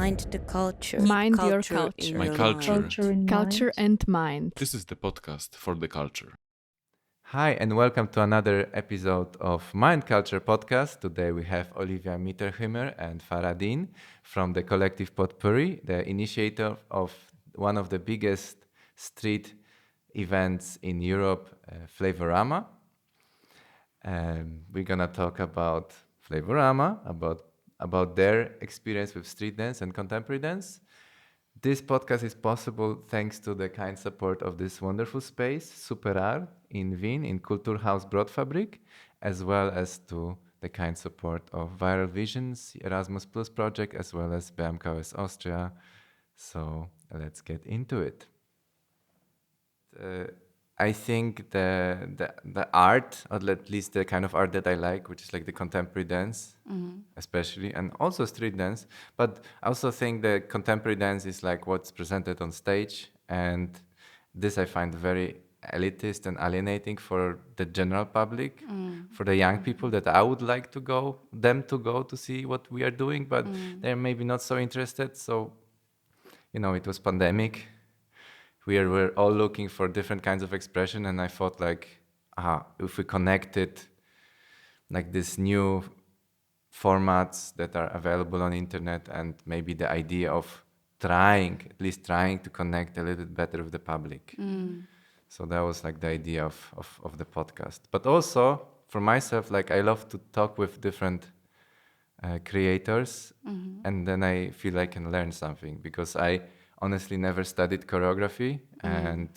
Mind the culture. Mind your Culture culture. in My your culture. mind. Culture in Culture mind. and mind. This is the podcast for the culture. Hi, and welcome to another episode of Mind Culture Podcast. Today we have Olivia Mitterheumer and Farah Deen from the collective Potpourri, the initiator of one of the biggest street events in Europe, Flavorama. We're gonna talk about Flavorama, about their experience with street dance and contemporary dance. This podcast is possible thanks to the kind support of this wonderful space, Superar, in Wien, in Kulturhaus Brotfabrik, as well as to the kind support of Viral Visions, Erasmus Plus project, as well as BMKS Austria. So let's get into it. I think the art, or at least the kind of art that I like, which is like the contemporary dance, especially, and also street dance. But I also think the contemporary dance is like what's presented on stage, and this I find very elitist and alienating for the general public, for the young people that I would like to go to see what we are doing, but they're maybe not so interested. So, it was pandemic. We were all looking for different kinds of expression, and I thought if we connected like these new formats that are available on internet, and maybe the idea of at least trying to connect a little bit better with the public. So that was like the idea of the podcast. But also for myself, like I love to talk with different creators, and then I feel I can learn something, because I honestly never studied choreography, and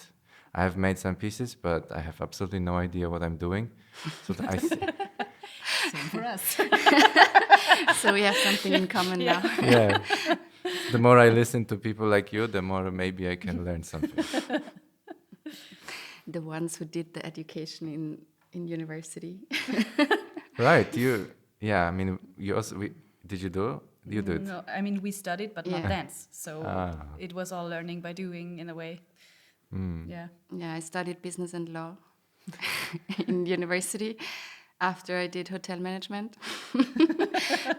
I have made some pieces, but I have absolutely no idea what I'm doing. So Same for us. So we have something in common now. yeah, the more I listen to people like you, the more maybe I can learn something. The ones who did the education in university. Right, you also, did you do? You did. No, I mean, we studied, but not Yeah. dance. So it was all learning by doing in a way. Yeah. Yeah, I studied business and law in university after I did hotel management.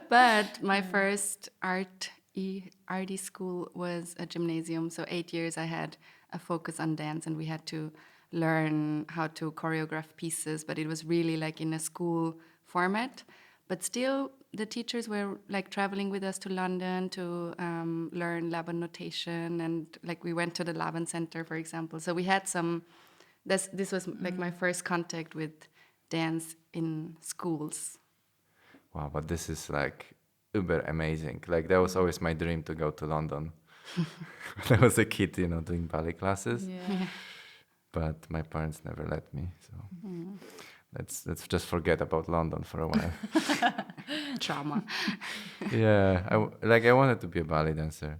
But my first RD school was a gymnasium. So 8 years I had a focus on dance, and we had to learn how to choreograph pieces, but it was really like in a school format. But still, the teachers were like traveling with us to London to learn Laban notation, and like we went to the Laban Center, for example. So we had this was like my first contact with dance in schools. Wow, but this is like uber amazing. Like that was always my dream, to go to London. When I was a kid, doing ballet classes. Yeah. But my parents never let me. So let's just forget about London for a while. Trauma. Yeah, I wanted to be a ballet dancer,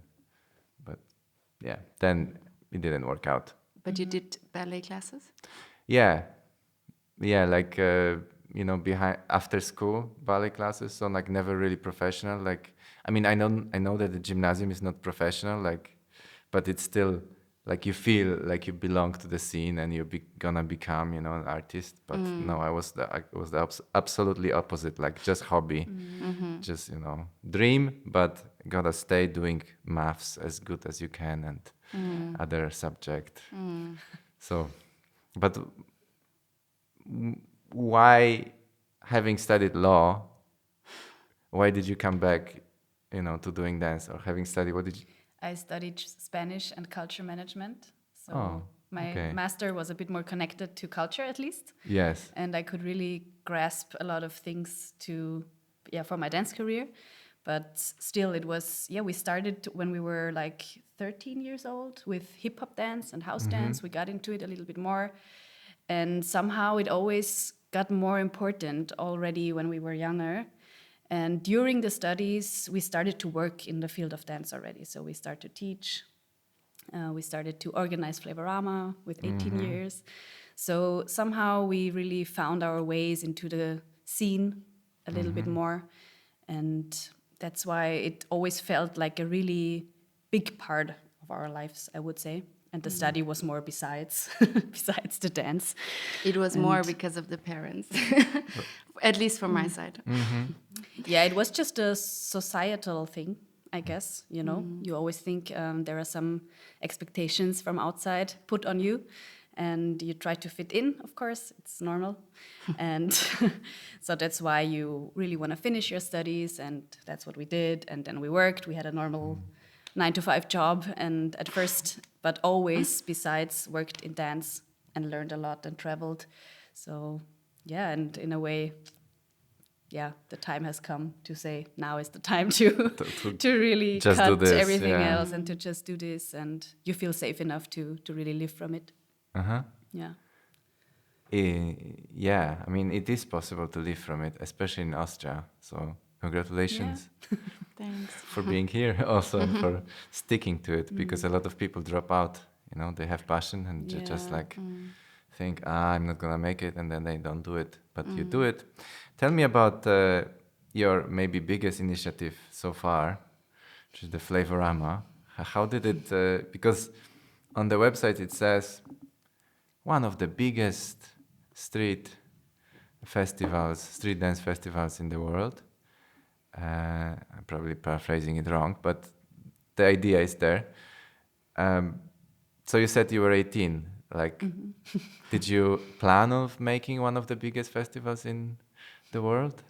but yeah, then it didn't work out. But you did ballet classes? Yeah, like behind after school ballet classes, so like never really professional. Like I mean, I know that the gymnasium is not professional, like, but it's still like you feel like you belong to the scene, and you're gonna become an artist. But no, I was the absolutely opposite, like just hobby, just dream, but gotta stay doing maths as good as you can, and other subject. So, but why, having studied law, why did you come back, to doing dance? Or having studied, what did you? I studied Spanish and culture management. So Oh, my okay. master was a bit more connected to culture, at least. Yes. And I could really grasp a lot of things for my dance career. But still, it was, we started when we were like 13 years old with hip hop dance and house dance. We got into it a little bit more. And somehow it always got more important already when we were younger. And during the studies, we started to work in the field of dance already. So we started to teach. We started to organize Flavorama with 18 years. So somehow we really found our ways into the scene a little bit more. And that's why it always felt like a really big part of our lives, I would say. And the study was more besides the dance. It was more because of the parents, at least from my side. Yeah, it was just a societal thing, I guess. You know, you always think there are some expectations from outside put on you, and you try to fit in. Of course, it's normal, and so that's why you really want to finish your studies, and that's what we did. And then we worked. We had a normal 9-to-5 job, and at first, but always besides, worked in dance and learned a lot and traveled. So yeah, and in a way, yeah, the time has come to say now is the time to to really just do cut this, everything yeah. else and to just do this, and you feel safe enough to really live from it. Yeah. Yeah, I mean, it is possible to live from it, especially in Austria. So congratulations Thanks. for being here, also for sticking to it, because a lot of people drop out. You know, they have passion and just Yeah. like think, I'm not gonna make it, and then they don't do it. But you do it. Tell me about your maybe biggest initiative so far, which is the Flavorama. How did it? Because on the website it says one of the biggest street dance festivals in the world. I'm probably paraphrasing it wrong, but the idea is there. So you said you were 18. Like, did you plan of making one of the biggest festivals in the world?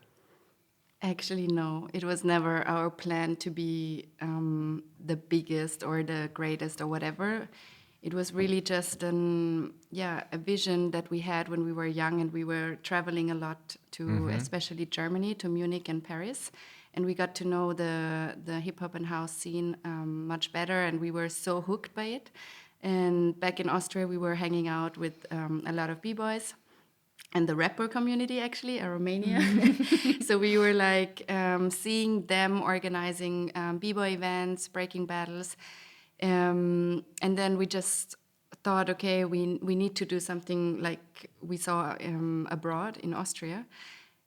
Actually, no. It was never our plan to be the biggest or the greatest or whatever. It was really just a vision that we had when we were young, and we were traveling a lot to, especially Germany, to Munich and Paris, and we got to know the hip hop and house scene much better, and we were so hooked by it. And back in Austria, we were hanging out with a lot of b-boys and the rapper community, actually, Romania. So we were like seeing them organizing b-boy events, breaking battles. And then we just thought, okay, we need to do something like we saw abroad in Austria.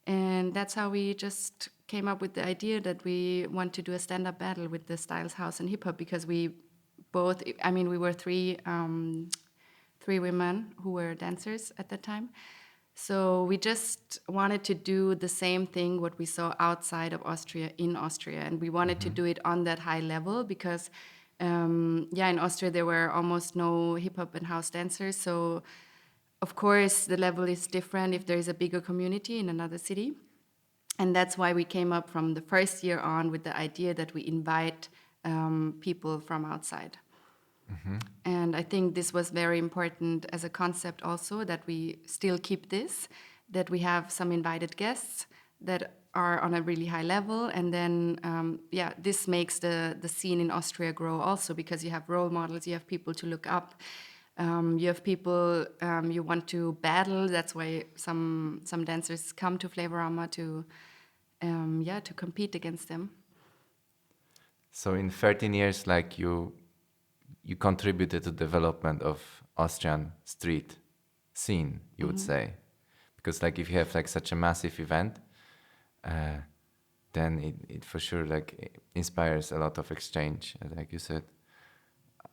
And that's how we just came up with the idea that we want to do a stand-up battle with the styles house and hip-hop, because we were three women who were dancers at that time. So we just wanted to do the same thing what we saw outside of Austria in Austria, and we wanted to do it on that high level because, in Austria there were almost no hip hop and house dancers. So, of course, the level is different if there is a bigger community in another city, and that's why we came up from the first year on with the idea that we invite people from outside. And I think this was very important as a concept also, that we still keep this, that we have some invited guests that are on a really high level. And then, this makes the scene in Austria grow also, because you have role models, you have people to look up, you have people you want to battle. That's why some dancers come to Flavorama to compete against them. So in 13 years, like you contributed to development of Austrian street scene, you would say, because like if you have like such a massive event, then it for sure like inspires a lot of exchange, like you said.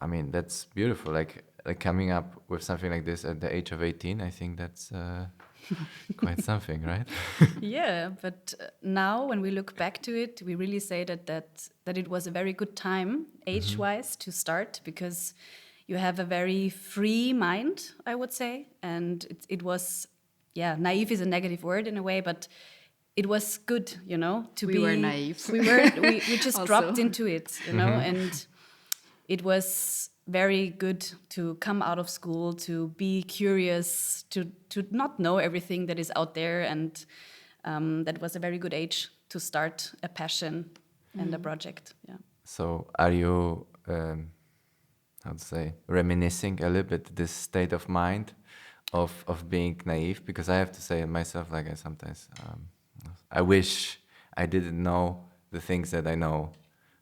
I mean, that's beautiful. Like coming up with something like this at the age of 18, I think that's quite something, right? Yeah, but now when we look back to it, we really say that it was a very good time, age-wise, to start, because you have a very free mind, I would say, and it was, naive is a negative word in a way, but it was good, you know, We were naive. We just Also. dropped into it, you know, and it was very good to come out of school, to be curious, to not know everything that is out there, and that was a very good age to start a passion and a project. Yeah. So are you, reminiscing a little bit this state of mind of being naive? Because I have to say myself, like I sometimes, I wish I didn't know the things that I know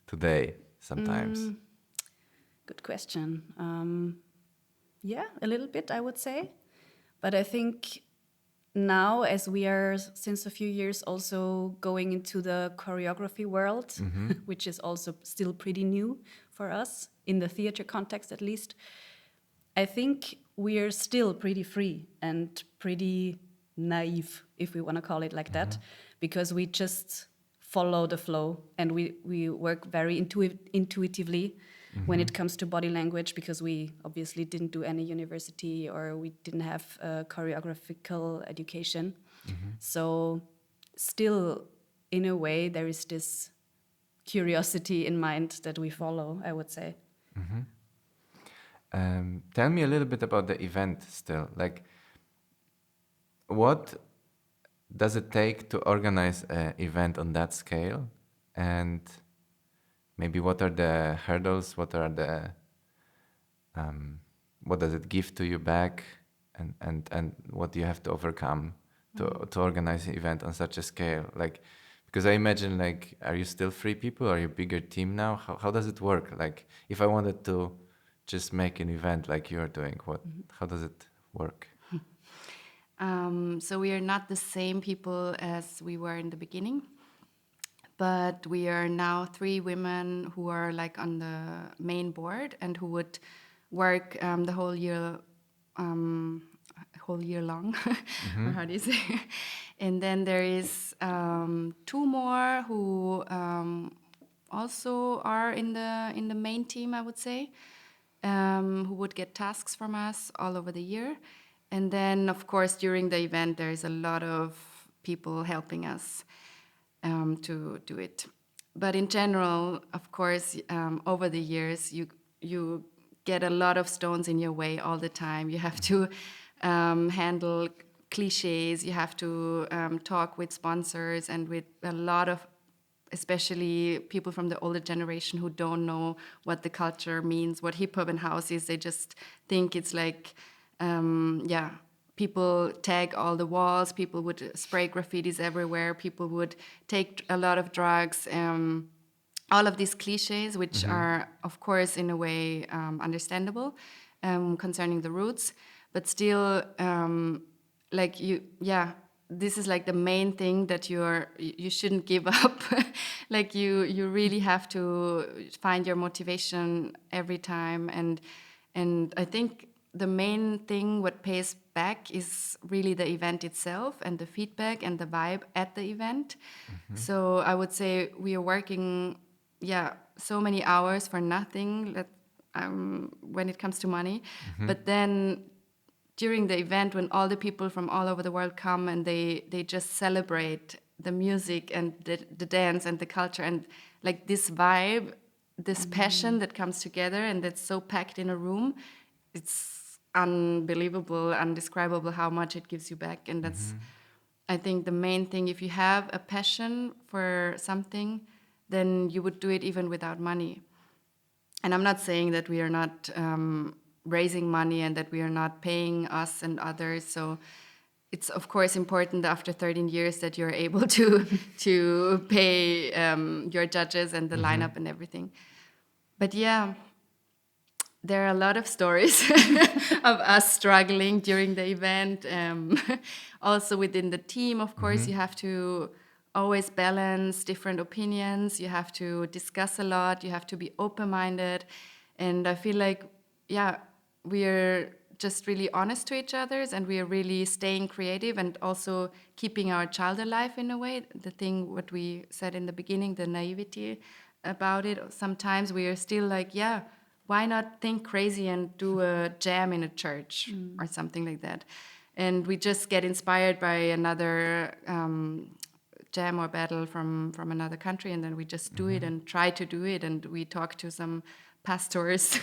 today sometimes. Good question. A little bit, I would say. But I think now, as we are since a few years also going into the choreography world, which is also still pretty new for us, in the theater context at least, I think we are still pretty free and pretty naive, if we want to call it like that, because we just follow the flow, and we work very intuitively when it comes to body language, because we obviously didn't do any university or we didn't have choreographical education. So still, in a way, there is this curiosity in mind that we follow, I would say. Tell me a little bit about the event still. Like, what does it take to organize an event on that scale? And maybe what are the hurdles? What are the what does it give to you back? And what do you have to overcome to organize an event on such a scale? Like, because I imagine, like, are you still 3 people? Are you a bigger team now? How does it work? Like, if I wanted to just make an event like you're doing, how does it work? So we are not the same people as we were in the beginning, but we are now 3 women who are like on the main board and who would work the whole year long, or how do you say? And then there is 2 more who also are in the main team, I would say, who would get tasks from us all over the year. And then, of course, during the event, there is a lot of people helping us to do it. But in general, of course, over the years, you get a lot of stones in your way all the time. You have to handle cliches. You have to talk with sponsors and with a lot of, especially people from the older generation who don't know what the culture means, what hip hop and house is. They just think it's like, people tag all the walls, people would spray graffitis everywhere, people would take a lot of drugs, all of these cliches, which are, of course, in a way understandable concerning the roots, but still, this is like the main thing that you shouldn't give up. Like you really have to find your motivation every time, and I think the main thing what pays back is really the event itself and the feedback and the vibe at the event. So I would say we are working, so many hours for nothing when it comes to money. But then during the event, when all the people from all over the world come and they just celebrate the music and the dance and the culture and like this vibe, this passion that comes together and that's so packed in a room, it's unbelievable, undescribable how much it gives you back. And that's, I think, the main thing. If you have a passion for something, then you would do it even without money. And I'm not saying that we are not raising money and that we are not paying us and others. So it's, of course, important after 13 years that you're able to pay your judges and the lineup and everything. But yeah, there are a lot of stories of us struggling during the event. Also within the team, of course, you have to always balance different opinions. You have to discuss a lot. You have to be open-minded. And I feel like, we are just really honest to each other, and we are really staying creative and also keeping our child alive in a way. The thing what we said in the beginning, the naivety about it. Sometimes we are still like, why not think crazy and do a jam in a church or something like that? And we just get inspired by another jam or battle from another country, and then we just do it and try to do it. And we talk to some pastors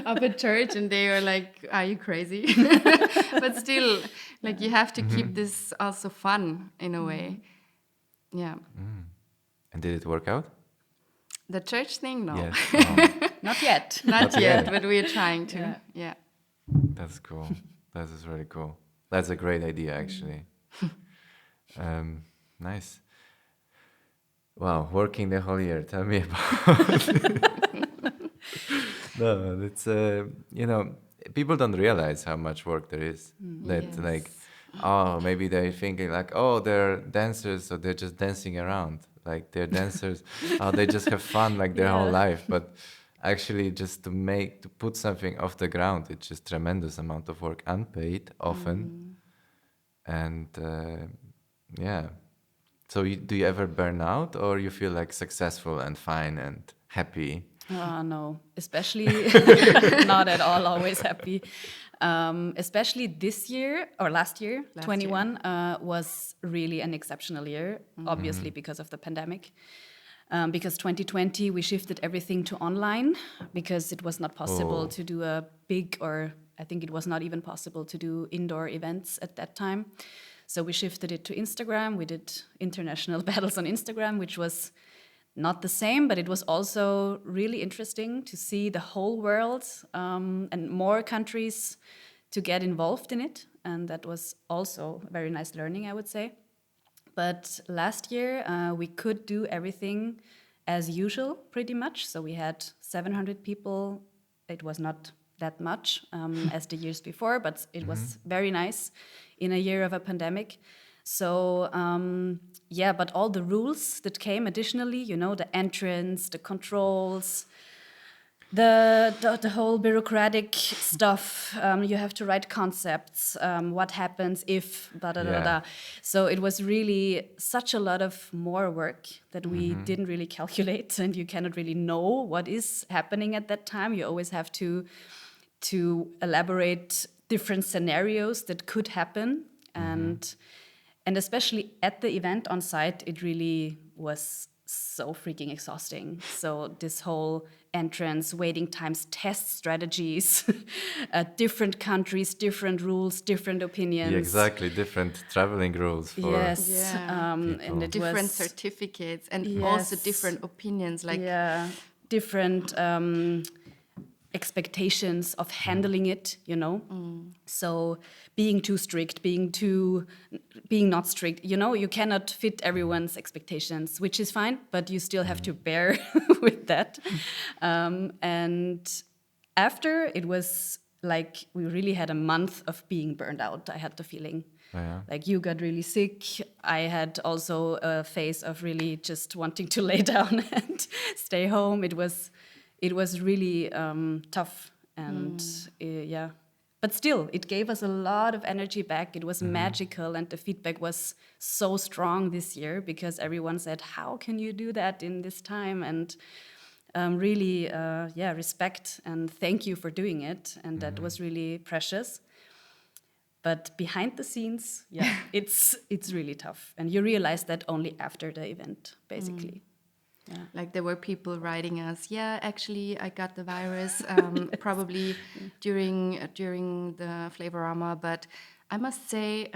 of a church, and they are like, are you crazy? But still, like, you have to keep this also fun in a way. Yeah. And did it work out? The church thing? No. Yes. No. Not yet. Not yet, but we're trying to. Yeah. That's cool. That is really cool. That's a great idea, actually. Nice. Wow, working the whole year. Tell me about it. No, it's people don't realize how much work there is. Like, maybe they're thinking like, they're dancers, so they're just dancing around. Like, they're dancers, they just have fun like their whole life. But actually, just to put something off the ground, it's just tremendous amount of work, unpaid often. And So do you ever burn out, or you feel like successful and fine and happy? No, especially not at all always happy. Especially this year or last year, 21, was really an exceptional year, obviously because of the pandemic. Because 2020, we shifted everything to online because it was not possible to do a big, or I think it was not even possible to do indoor events at that time. So we shifted it to Instagram. We did international battles on Instagram, which was not the same, but it was also really interesting to see the whole world and more countries to get involved in it. And that was also a very nice learning, I would say. But last year, we could do everything as usual, pretty much. So we had 700 people. It was not that much as the years before, but it was very nice in a year of a pandemic. So, but all the rules that came additionally, you know, the entrance, the controls, the whole bureaucratic stuff, you have to write concepts, what happens if, da da da da. So it was really such a lot of more work that we didn't really calculate, and you cannot really know what is happening at that time. You always have to elaborate different scenarios that could happen, and especially at the event on site, it really was so freaking exhausting. So this whole entrance, waiting times, test strategies, different countries, different rules, different opinions. Yeah, exactly, different traveling rules for and it different was certificates and also different opinions, like different expectations of handling it, you know. So being too strict, being not strict, you know, you cannot fit everyone's expectations, which is fine, but you still have to bear with that. And after, it was like we really had a month of being burned out. I had the feeling. Like you got really sick. I had also a phase of really just wanting to lay down and stay home. It was really tough, and but still, it gave us a lot of energy back. It was magical, and the feedback was so strong this year because everyone said, "How can you do that in this time?" And really, respect and thank you for doing it, and that was really precious. But behind the scenes, it's really tough, and you realize that only after the event, basically. Yeah. Like there were people writing us, actually I got the virus probably during the Flavorama, but I must say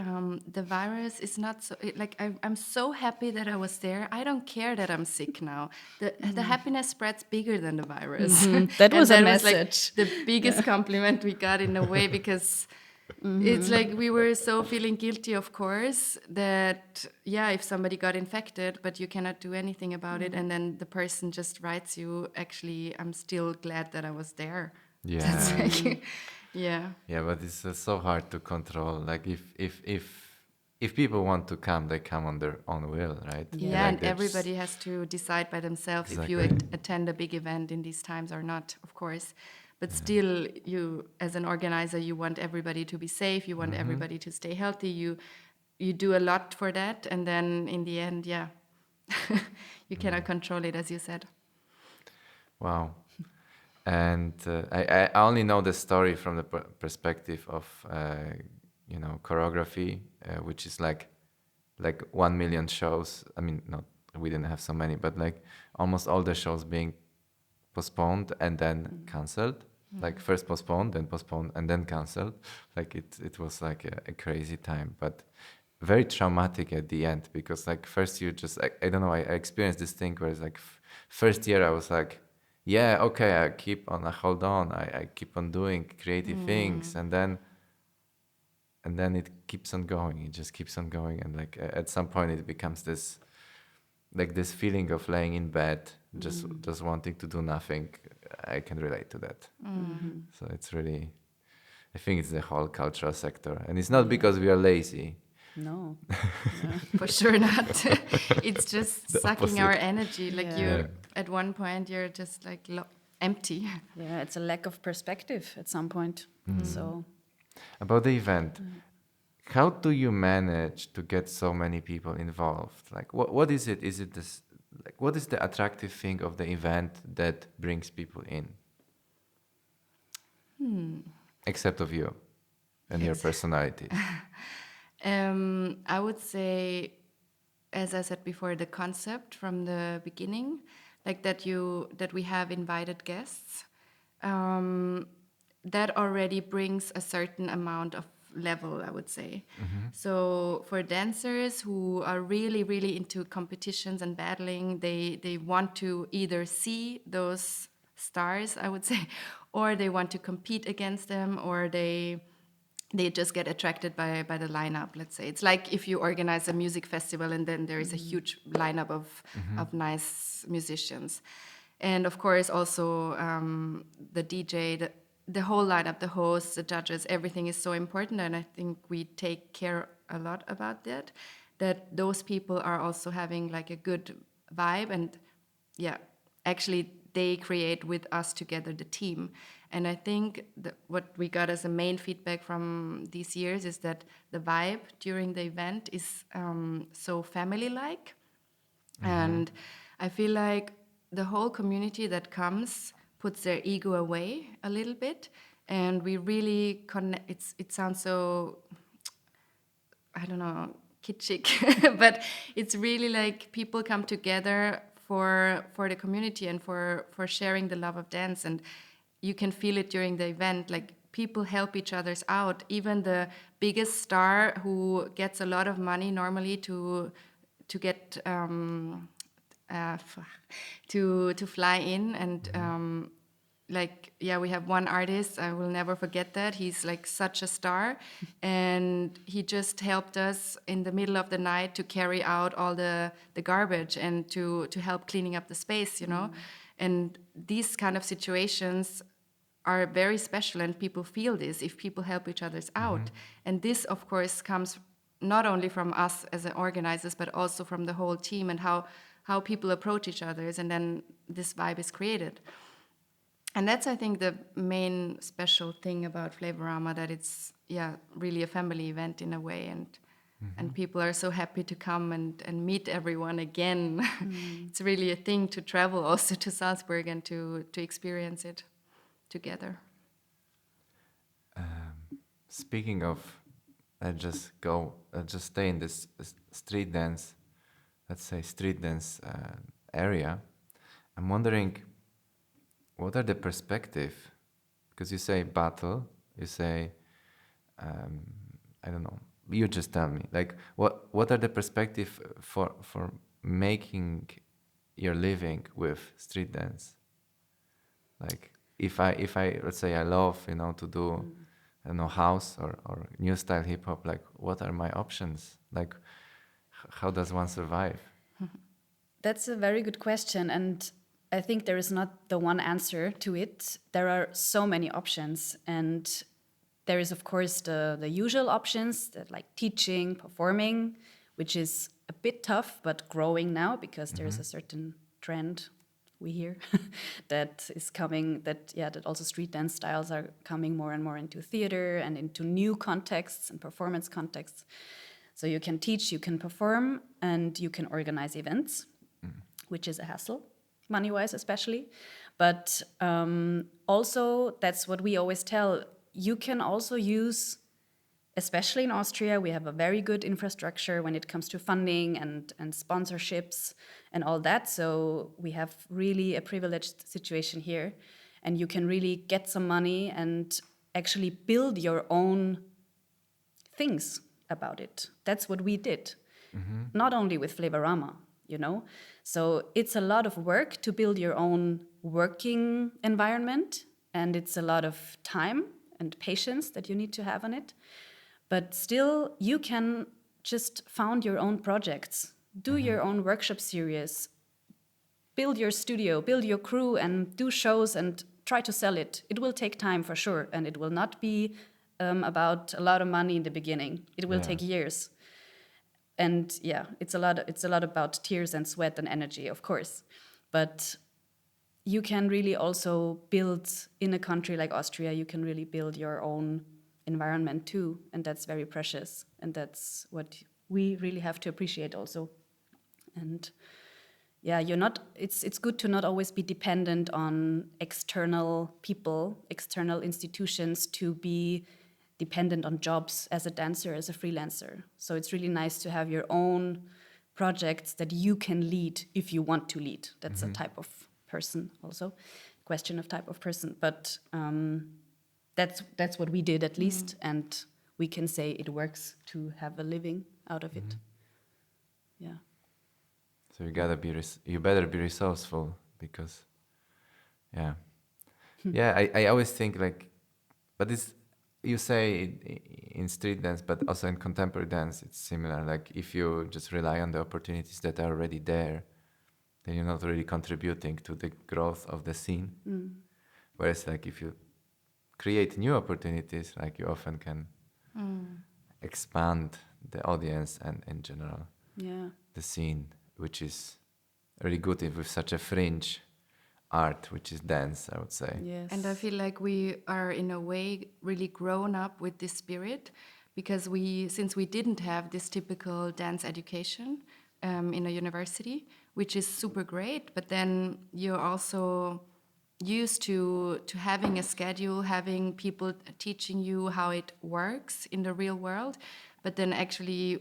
the virus is not so, I'm so happy that I was there. I don't care that I'm sick now. The happiness spreads bigger than the virus. That was a Was message. like the biggest compliment we got in a way, because it's like we were so feeling guilty, of course, that, if somebody got infected, but you cannot do anything about it. And then the person just writes you, actually, I'm still glad that I was there. Yeah. That's like, yeah, but it's so hard to control. Like if people want to come, they come on their own will, right? Yeah, like and everybody has to decide by themselves if you attend a big event in these times or not, of course. But still, you, as an organizer, you want everybody to be safe. You want everybody to stay healthy. You do a lot for that, and then in the end, you cannot control it, as you said. Wow. And I only know the story from the perspective of choreography, which is like 1 million shows. I mean, not, we didn't have so many, but like almost all the shows being postponed and then cancelled. Like first postponed, and then cancelled. Like it was like a crazy time, but very traumatic at the end, because like first you just, I don't know, I experienced this thing where it's like first year I was like, I keep on, I hold on, I keep on doing creative things, and then it keeps on going. It just keeps on going, and like at some point it becomes this, like this feeling of laying in bed, just wanting to do nothing. I can relate to that. So it's really, I think it's the whole cultural sector, and it's not because we are lazy. No. For sure not. It's just sucking our opposite. energy. Like you, at one point, you're just like empty. Yeah, it's a lack of perspective at some point. So About the event, how do you manage to get so many people involved? Like, what is it? Is it this? Like, what is the attractive thing of the event that brings people in? Except of you and your Yes. personality. I would say, as I said before, the concept from the beginning, like that we have invited guests, that already brings a certain amount of level, I would say. So for dancers who are really, really into competitions and battling, they want to either see those stars, I would say, or they want to compete against them, or they just get attracted by the lineup. Let's say it's like if you organize a music festival and then there is a huge lineup of nice musicians, and of course also the DJ, the whole lineup, the hosts, the judges, everything is so important, and I think we take care a lot about that. That those people are also having like a good vibe, and yeah, actually they create with us together the team. And I think that what we got as a main feedback from these years is that the vibe during the event is so family-like. And I feel like the whole community that comes puts their ego away a little bit, and we really connect. It sounds so, I don't know, kitschy, but it's really like people come together for the community and for sharing the love of dance, and you can feel it during the event. Like people help each others out. Even the biggest star who gets a lot of money normally to get uh, to fly in, and like, yeah, we have one artist, I will never forget that. He's like such a star, and he just helped us in the middle of the night to carry out all the garbage and to help cleaning up the space, you know. And these kind of situations are very special, and people feel this if people help each others out. And this, of course, comes not only from us as organizers, but also from the whole team, and how people approach each others, and then this vibe is created. And that's, I think, the main special thing about Flavorama, that it's, yeah, really a family event in a way, and people are so happy to come and meet everyone again. It's really a thing to travel also to Salzburg and to experience it together. Speaking of, just stay in this street dance, let's say street dance area. I'm wondering, what are the perspective? Because you say battle, you say, I don't know. You just tell me. Like, what are the perspective for making your living with street dance? Like, if I let's say I love, to do, I don't know, house or new style hip hop. Like, what are my options? Like, how does one survive? That's a very good question, and I think there is not the one answer to it. There are so many options, and there is, of course, the usual options that like teaching, performing, which is a bit tough but growing now because there is a certain trend we hear that is coming. That also street dance styles are coming more and more into theater and into new contexts and performance contexts. So you can teach, you can perform, and you can organize events, which is a hassle, money-wise especially. But also, that's what we always tell. You can also use, especially in Austria, we have a very good infrastructure when it comes to funding and sponsorships and all that. So we have really a privileged situation here. And you can really get some money and actually build your own things about it. That's what we did. Not only with Flavorama, So it's a lot of work to build your own working environment, and it's a lot of time and patience that you need to have on it. But still, you can just found your own projects, do your own workshop series, build your studio, build your crew, and do shows and try to sell it. It will take time for sure, and it will not be about a lot of money in the beginning. It will take years. And yeah, it's a lot about tears and sweat and energy, of course. But you can really also build, in a country like Austria, you can really build your own environment too, and that's very precious, and that's what we really have to appreciate also. And yeah, it's good to not always be dependent on external people, external institutions, to be dependent on jobs as a dancer, as a freelancer. So it's really nice to have your own projects that you can lead if you want to lead. That's a type of person also, question of type of person. But that's what we did at least, and we can say it works to have a living out of it. Yeah. So you better be resourceful, because, yeah, I always think like, but it's, you say in street dance, but also in contemporary dance, it's similar. Like if you just rely on the opportunities that are already there, then you're not really contributing to the growth of the scene. Whereas like if you create new opportunities, like you often can expand the audience and in general the scene, which is really good with such a fringe art, which is dance, I would say. Yes. And I feel like we are in a way really grown up with this spirit, because since we didn't have this typical dance education in a university, which is super great, but then you're also used to having a schedule, having people teaching you how it works in the real world, but then actually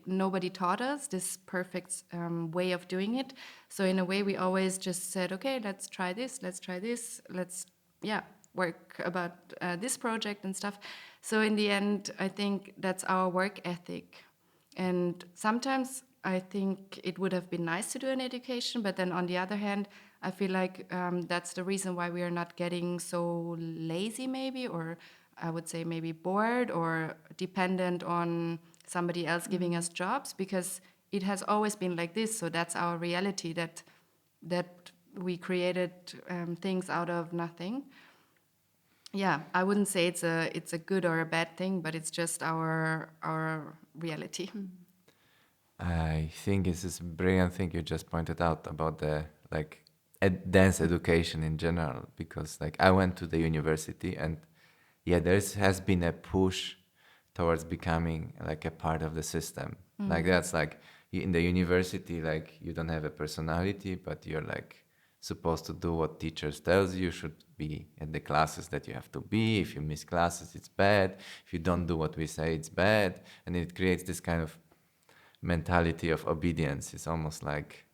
nobody taught us this perfect way of doing it. So in a way, we always just said, okay, let's try this, let's work about this project and stuff. So in the end, I think that's our work ethic. And sometimes I think it would have been nice to do an education, but then on the other hand, I feel like that's the reason why we are not getting so lazy maybe, or I would say maybe bored or dependent on somebody else giving us jobs, because it has always been like this. So that's our reality, that we created things out of nothing. Yeah, I wouldn't say it's a good or a bad thing, but it's just our reality. I think it's this brilliant thing you just pointed out about the dance education in general, because like I went to the university, and there has been a push towards becoming like a part of the system. Like that's like in the university, like you don't have a personality, but you're like supposed to do what teachers tells you. You should be in the classes that you have to be. If you miss classes, it's bad. If you don't do what we say, it's bad. And it creates this kind of mentality of obedience. It's almost like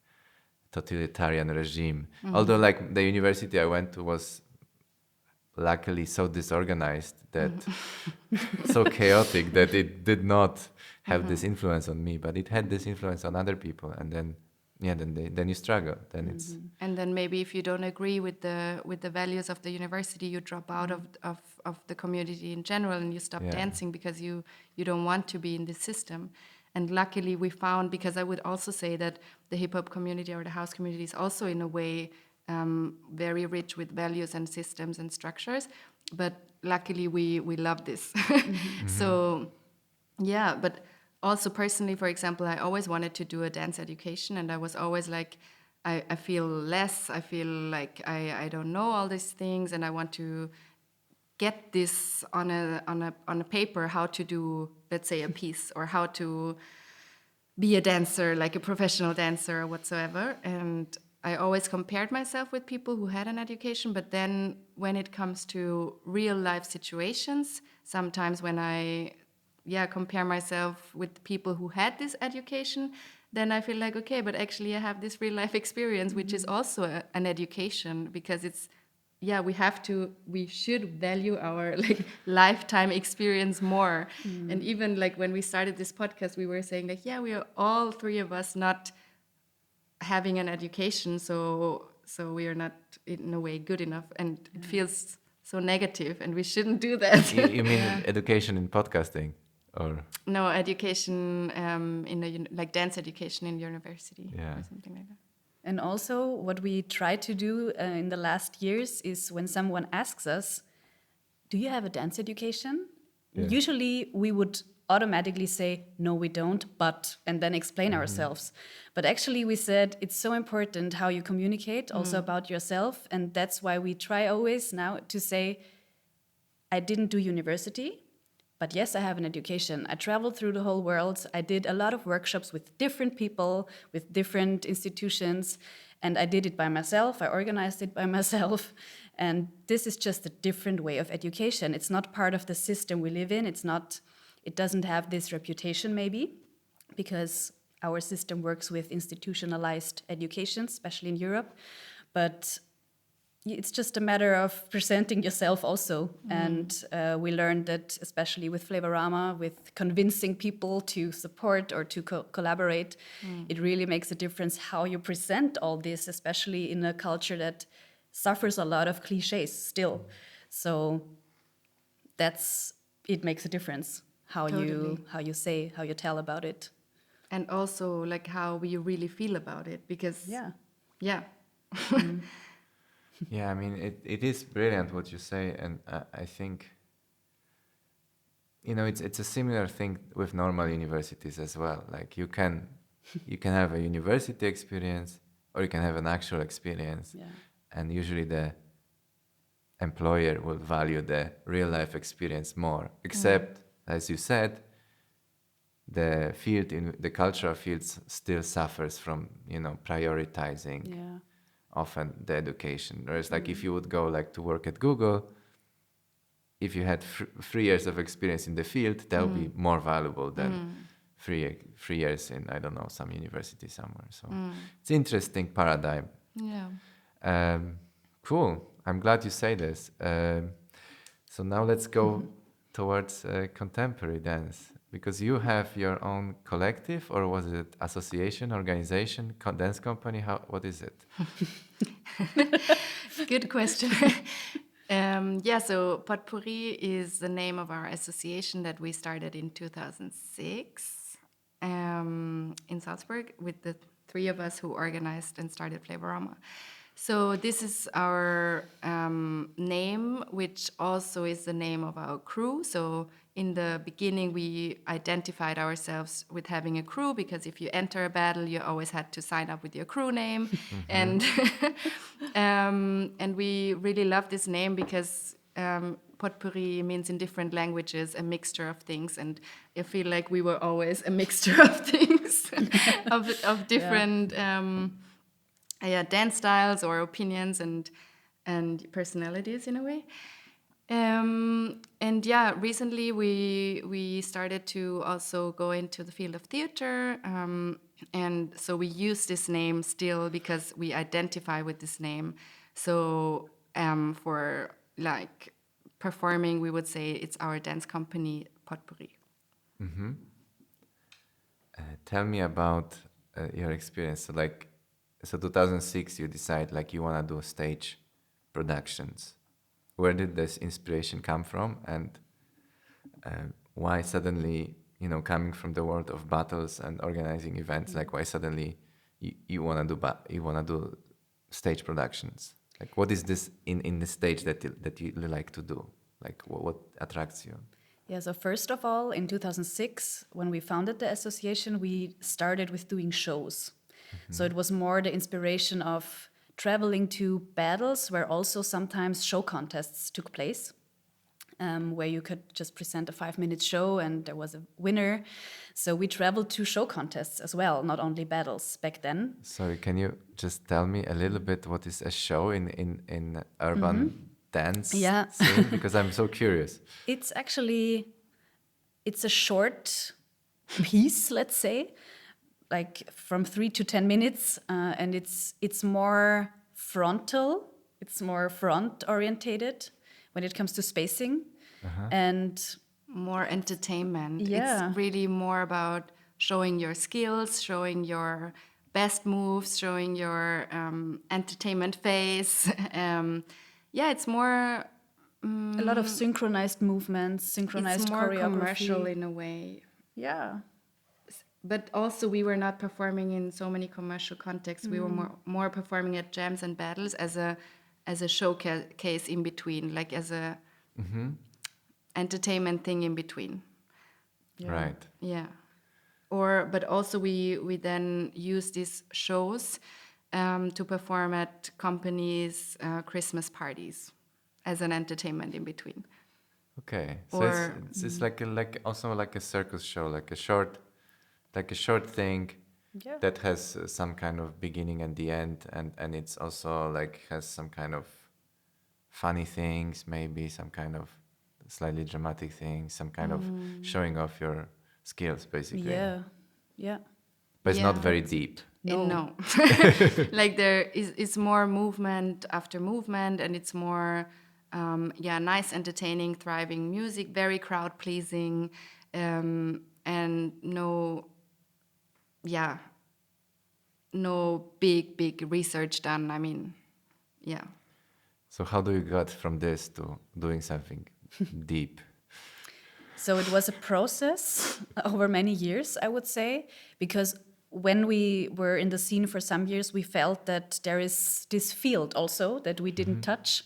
totalitarian regime. Although like the university I went to was luckily so disorganized, that so chaotic, that it did not have this influence on me, but it had this influence on other people. And then then you struggle. Then it's And then maybe if you don't agree with the values of the university, you drop out of the community in general, and you stop dancing because you don't want to be in this system. And luckily we found, because I would also say that the hip hop community or the house community is also in a way very rich with values and systems and structures. But luckily we love this. So yeah, but also personally, for example, I always wanted to do a dance education, and I was always like, I feel less, I feel like I don't know all these things, and I want to get this on a paper, how to do, let's say, a piece, or how to be a dancer, like a professional dancer or whatsoever. And I always compared myself with people who had an education, but then when it comes to real life situations, sometimes when I compare myself with people who had this education, then I feel like, okay, but actually I have this real life experience, which is also an education, because it's, we should value our like lifetime experience more. And even like when we started this podcast, we were saying like, we are all three of us not having an education, so we are not in a way good enough, and it feels so negative, and we shouldn't do that. you mean education in podcasting? Or no, education like dance education in university or something like that. And also what we try to do in the last years is, when someone asks us, do you have a dance education? Usually we would automatically say, no, we don't, but, and then explain ourselves. But actually we said it's so important how you communicate also about yourself. And that's why we try always now to say, I didn't do university, but yes, I have an education. I traveled through the whole world. I did a lot of workshops with different people, with different institutions, and I did it by myself. I organized it by myself. And this is just a different way of education. It's not part of the system we live in. It doesn't have this reputation maybe, because our system works with institutionalized education, especially in Europe. But it's just a matter of presenting yourself also. And we learned that, especially with Flavorama, with convincing people to support or to collaborate, it really makes a difference how you present all this, especially in a culture that suffers a lot of cliches still. So it makes a difference how you say, how you tell about it. And also like how we really feel about it, because yeah. Yeah, I mean, it is brilliant what you say, and I think, it's a similar thing with normal universities as well. Like you can have a university experience, or you can have an actual experience, and usually the employer will value the real life experience more. Except, as you said, the field in the cultural fields still suffers from prioritizing. Yeah. Often the education. Whereas like if you would go like to work at Google, if you had 3 years of experience in the field, that would be more valuable than 3 years in, I don't know, some university somewhere. So it's interesting paradigm. Yeah. Cool. I'm glad you say this. So now let's go towards contemporary dance, because you have your own collective, or was it association, organization, dance company? What is it? Good question. So Potpourri is the name of our association that we started in 2006 in Salzburg, with the 3 of us who organized and started Flavorama. So this is our name, which also is the name of our crew. So in the beginning, we identified ourselves with having a crew, because if you enter a battle, you always had to sign up with your crew name. And and we really love this name because potpourri means in different languages a mixture of things, and I feel like we were always a mixture of things, of different dance styles or opinions and personalities in a way. Recently we started to also go into the field of theater, and so we use this name still because we identify with this name. So for like performing, we would say it's our dance company Potpourri. Tell me about your experience. So 2006, you decide like you want to do stage productions. Where did this inspiration come from, and why suddenly, coming from the world of battles and organizing events, like why suddenly you want to do stage productions? Like, what is this in the stage that you like to do? Like, what attracts you? Yeah, so first of all, in 2006, when we founded the association, we started with doing shows. So it was more the inspiration of traveling to battles where also sometimes show contests took place, where you could just present a 5-minute show and there was a winner. So we traveled to show contests as well, not only battles back then. Sorry, can you just tell me a little bit what is a show in urban dance scene? Because I'm so curious. It's a short piece, let's say, like from 3 to 10 minutes, and it's more frontal, it's more front orientated when it comes to spacing, and more entertainment. Yeah. It's really more about showing your skills, showing your best moves, showing your entertainment phase. It's more a lot of synchronized movements, synchronized it's more choreography. commercial in a way. Yeah. But also we were not performing in so many commercial contexts. We were more performing at jams and battles as a showcase in between, like as a entertainment thing in between. Yeah. Right. Yeah. But also we then use these shows to perform at companies' Christmas parties as an entertainment in between. Okay, so Or it's like also like a circus show, like a short thing Yeah. that has some kind of beginning and the end, and it's also like has some kind of funny things, maybe some kind of slightly dramatic things, some kind of showing off your skills, basically. Yeah. Yeah. But it's not Yeah. very deep. No. No. Like there is it's more movement after movement, and it's more nice, entertaining, thriving music, very crowd pleasing, and no big research done. I mean, yeah. So how do you got from this to doing something deep? So it was a process over many years, I would say, because when we were in the scene for some years, we felt that there is this field also that we didn't touch,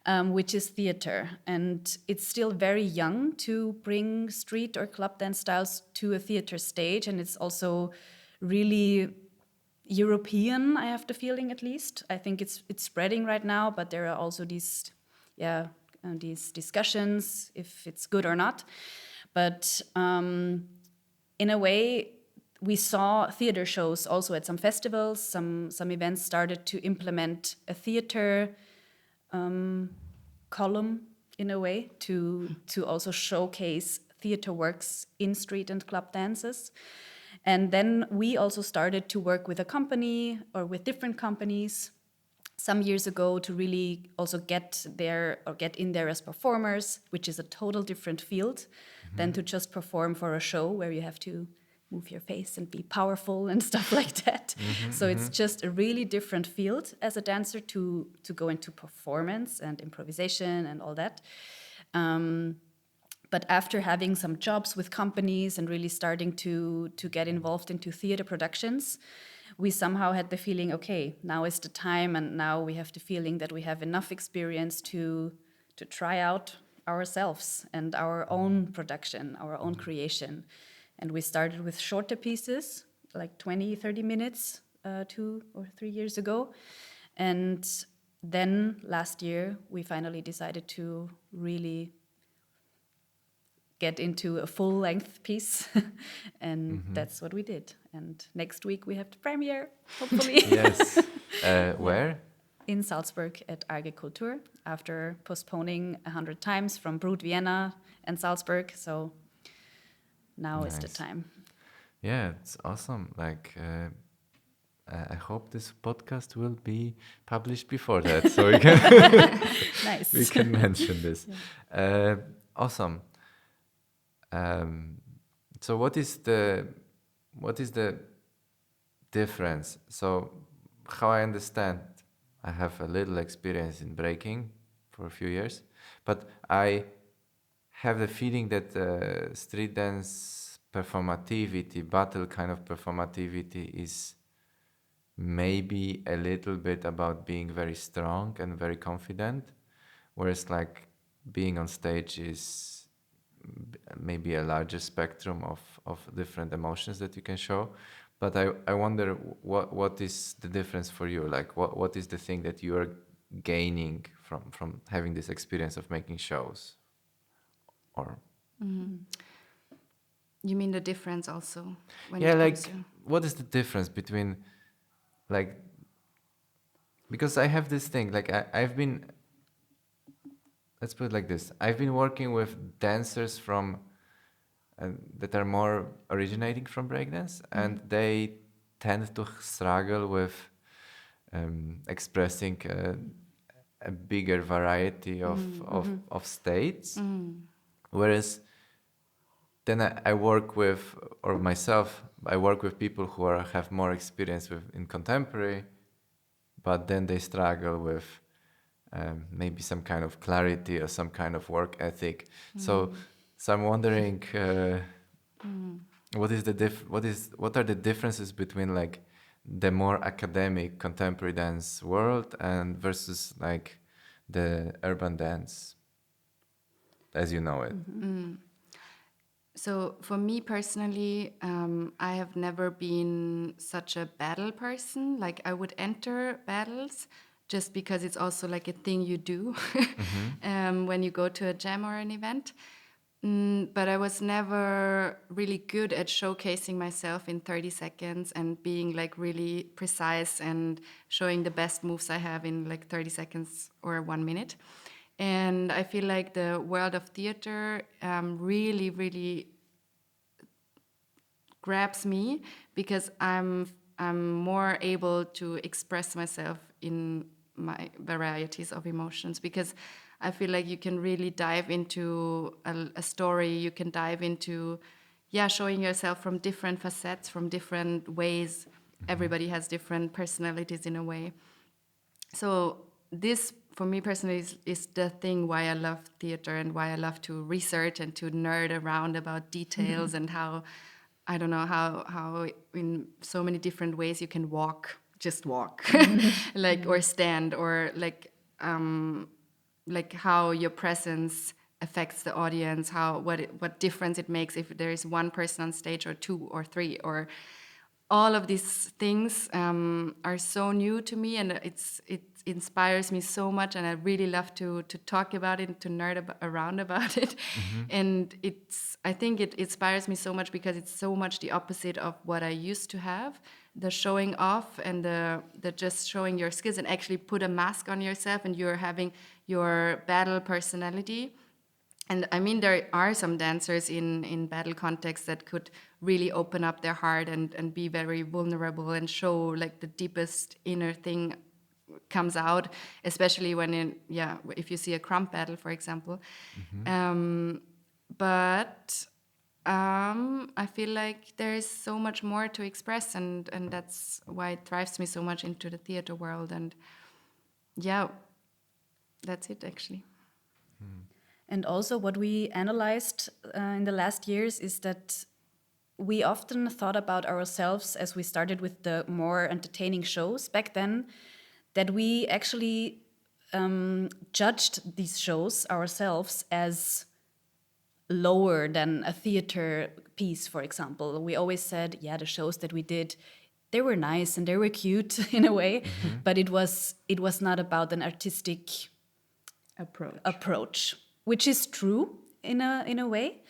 which is theater. And it's still very young to bring street or club dance styles to a theater stage. And it's also really European, I have the feeling at least. I think it's spreading right now, but there are also these discussions if it's good or not. But in a way, we saw theater shows also at some festivals. Some events started to implement a theater column in a way to also showcase theater works in street and club dances. And then we also started to work with a company or with different companies some years ago to really also get in there as performers, which is a total different field than to just perform for a show where you have to move your face and be powerful and stuff like that. So it's just a really different field as a dancer to go into performance and improvisation and all that. But after having some jobs with companies and really starting to get involved into theater productions, we somehow had the feeling, okay, now is the time, and now we have the feeling that we have enough experience to try out ourselves and our own production, our own creation. And we started with shorter pieces, like 20, 30 minutes, 2 or 3 years ago. And then last year, we finally decided to really get into a full-length piece, and that's what we did. And next week we have the premiere, hopefully. Yes. Where? In Salzburg at AG Kultur, after postponing 100 times from Brut, Vienna, and Salzburg. So now is the Nice. time. Yeah, it's awesome. Like, I hope this podcast will be published before that, so we can Nice. we can mention this. Awesome. So what is the difference? So how I understand, I have a little experience in breaking for a few years, but I have the feeling that street dance performativity, battle kind of performativity, is maybe a little bit about being very strong and very confident, whereas like being on stage is maybe a larger spectrum of different emotions that you can show. But I wonder what is the difference for you? Like what is the thing that you are gaining from having this experience of making shows? Or You mean the difference also? When yeah, it like comes to- what is the difference between like, because I have this thing, like I've been, let's put it like this, I've been working with dancers from that are more originating from breakdance, and they tend to struggle with expressing a bigger variety of states, whereas then I work with, or myself, I work with people who have more experience in contemporary, but then they struggle with maybe some kind of clarity or some kind of work ethic. So I'm wondering, what are the differences between like the more academic contemporary dance world and versus like the urban dance as you know it? So for me personally, I have never been such a battle person. Like I would enter battles, just because it's also like a thing you do when you go to a jam or an event. But I was never really good at showcasing myself in 30 seconds and being like really precise and showing the best moves I have in like 30 seconds or 1 minute. And I feel like the world of theater really, really grabs me because I'm more able to express myself in my varieties of emotions, because I feel like you can really dive into a story. You can dive into, showing yourself from different facets, from different ways. Everybody has different personalities in a way. So this, for me personally, is the thing why I love theater and why I love to research and to nerd around about details and how, I don't know, how in so many different ways you can just walk, like, or stand, or like how your presence affects the audience, what difference it makes if there is one person on stage or two or three, or all of these things are so new to me, and it inspires me so much, and I really love to talk about it, to nerd around about it. And I think it inspires me so much because it's so much the opposite of what I used to have, the showing off and the just showing your skills, and actually put a mask on yourself and you're having your battle personality. And I mean, there are some dancers in battle context that could really open up their heart and be very vulnerable and show like the deepest inner thing comes out, especially when if you see a crump battle, for example. But I feel like there is so much more to express, and that's why it drives me so much into the theater world. And that's it actually. And also what we analyzed in the last years is that we often thought about ourselves, as we started with the more entertaining shows back then, that we actually judged these shows ourselves as lower than a theater piece, for example. We always said, the shows that we did, they were nice and they were cute in a way, but it was not about an artistic approach, which is true in a way.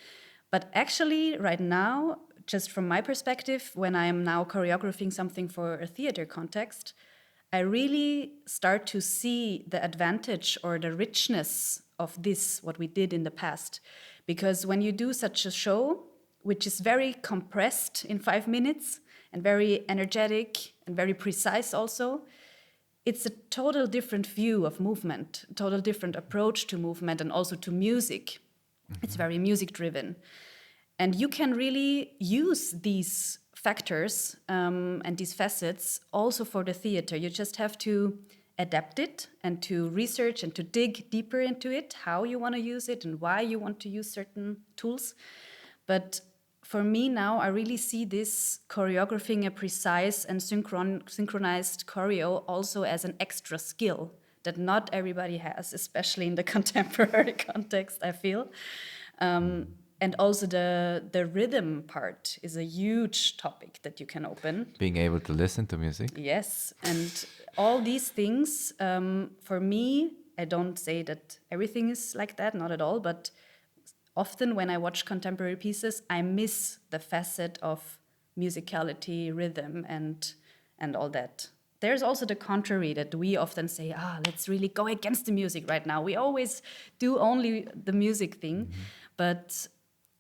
But actually, right now, just from my perspective, when I am now choreographing something for a theater context, I really start to see the advantage or the richness of this, what we did in the past. Because when you do such a show, which is very compressed in 5 minutes and very energetic and very precise also, it's a total different view of movement, a total different approach to movement and also to music. It's very music driven. And you can really use these factors and these facets also for the theater. You just have to adapt it and to research and to dig deeper into it, how you want to use it and why you want to use certain tools. But for me now, I really see this choreographing a precise and synchronized choreo also as an extra skill that not everybody has, especially in the contemporary context, I feel. And also the rhythm part is a huge topic that you can open. Being able to listen to music. Yes, and all these things, for me, I don't say that everything is like that, not at all, but often when I watch contemporary pieces, I miss the facet of musicality, rhythm, and all that. There's also the contrary, that we often say, let's really go against the music right now. We always do only the music thing, but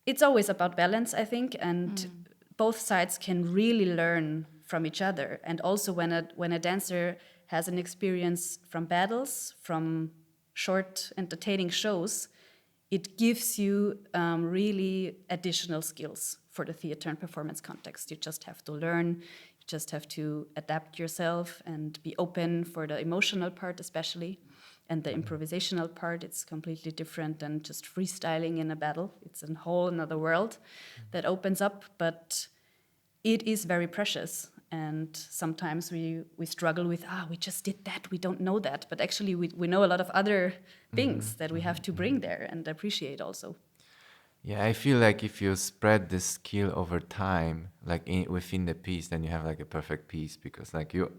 it's always about balance, I think, and both sides can really learn from each other. And also when a dancer has an experience from battles, from short entertaining shows, it gives you really additional skills for the theater and performance context. You just have to learn, you just have to adapt yourself and be open for the emotional part especially. And the improvisational part, it's completely different than just freestyling in a battle. It's a whole another world that opens up, but it is very precious. And sometimes we struggle with, we just did that, we don't know that. But actually we know a lot of other things that we have to bring there and appreciate also. Yeah, I feel like if you spread this skill over time, like within the piece, then you have like a perfect piece, because like you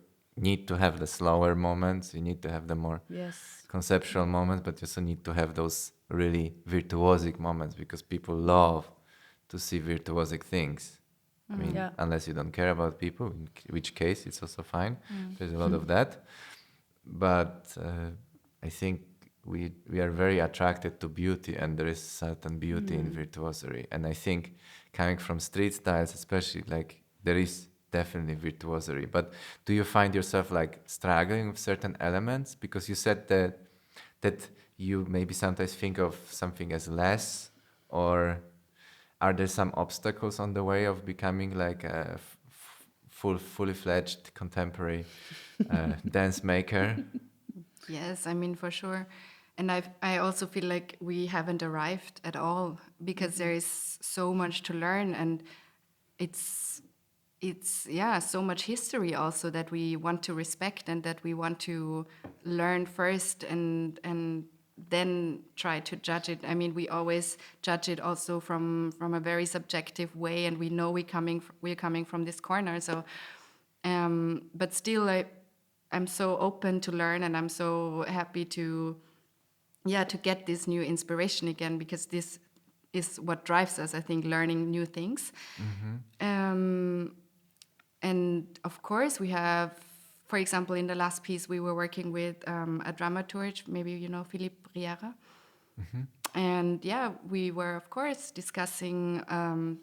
need to have the slower moments, you need to have the more Yes. conceptual moments, but you also need to have those really virtuosic moments because people love to see virtuosic things. I mean, Yeah. unless you don't care about people, in which case it's also fine. There's a lot of that. But I think we are very attracted to beauty, and there is certain beauty in virtuosery. And I think coming from street styles, especially, like there is definitely virtuosery. But do you find yourself like struggling with certain elements? Because you said that you maybe sometimes think of something as less, or are there some obstacles on the way of becoming like a fully fledged contemporary dance maker? Yes, I mean, for sure. And I also feel like we haven't arrived at all because there is so much to learn, and it's yeah, so much history also that we want to respect and that we want to learn first and then try to judge it. I mean, we always judge it also from a very subjective way, and we know we're coming from this corner. So, but still, I'm so open to learn, and I'm so happy to get this new inspiration again, because this is what drives us, I think, learning new things. And of course, we have, for example, in the last piece, we were working with a dramaturg, maybe you know Philippe Brière. And yeah, we were, of course, discussing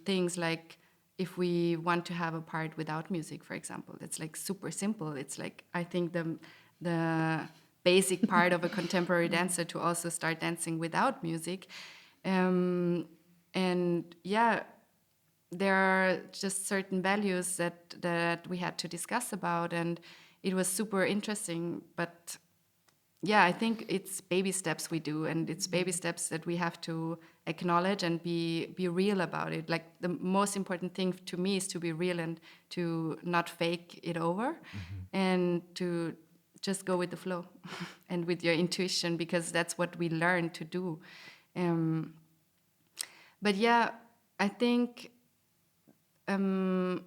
things like if we want to have a part without music, for example. It's like super simple. It's like, I think the basic part of a contemporary dancer to also start dancing without music. And yeah, there are just certain values that we had to discuss about, and it was super interesting. But yeah, I think it's baby steps we do, and it's baby steps that we have to acknowledge and be real about it. Like, the most important thing to me is to be real and to not fake it over, and to just go with the flow and with your intuition, because that's what we learn to do. But yeah, I think one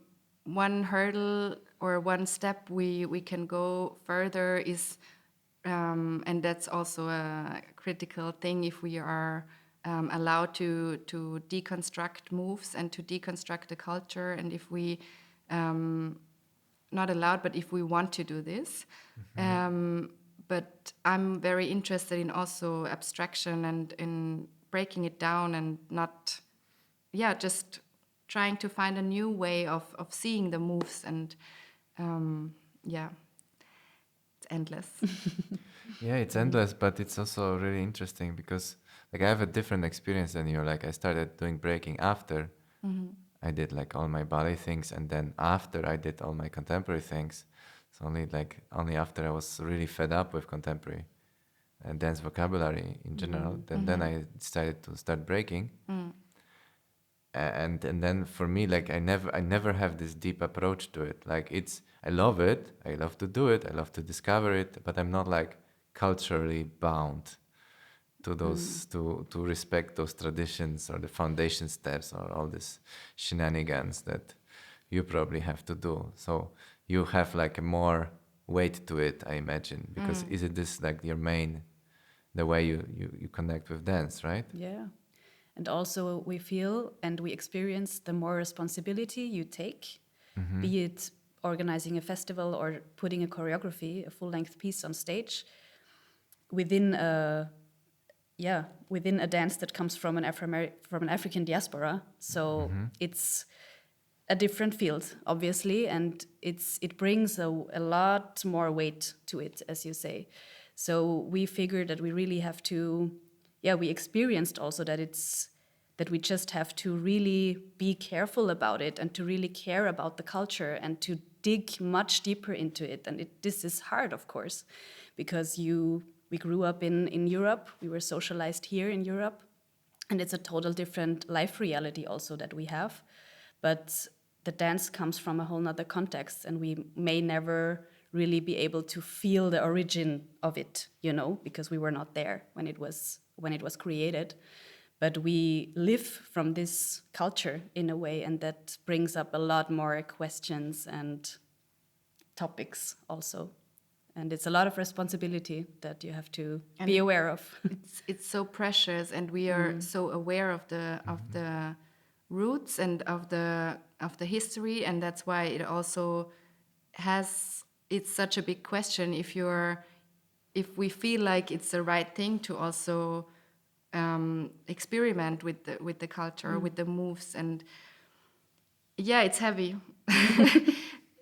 hurdle or one step we can go further is, and that's also a critical thing, if we are allowed to deconstruct moves and to deconstruct the culture, and if we not allowed, but if we want to do this. But I'm very interested in also abstraction and in breaking it down, and not, just trying to find a new way of seeing the moves, and it's endless. Yeah, it's endless, but it's also really interesting because like I have a different experience than you. Like I started doing breaking after I did like all my ballet things, and then after I did all my contemporary things. So only after I was really fed up with contemporary and dance vocabulary in general, then I decided to start breaking. And then for me, like I never have this deep approach to it. Like I love it, I love to do it, I love to discover it, but I'm not like culturally bound to those to respect those traditions or the foundation steps or all these shenanigans that you probably have to do. So you have like a more weight to it, I imagine, because is it this like your main, the way you connect with dance, right? Yeah. And also we feel and we experience the more responsibility you take, be it organizing a festival or putting a choreography, a full-length piece on stage, within a dance that comes from an African diaspora. So it's a different field, obviously, and it brings a lot more weight to it, as you say. So we figured that we really have to, we experienced also that we just have to really be careful about it and to really care about the culture and to dig much deeper into it. And this is hard, of course, because we grew up in Europe, we were socialized here in Europe, and it's a total different life reality also that we have. But the dance comes from a whole nother context, and we may never really be able to feel the origin of it, because we were not there when it was created. But we live from this culture in a way, and that brings up a lot more questions and topics also. And it's a lot of responsibility that you have to And be aware of. it's so precious, and we are so aware of the roots and of the history, and that's why it also it's such a big question if we feel like it's the right thing to also experiment with the culture, with the moves, and yeah, it's heavy.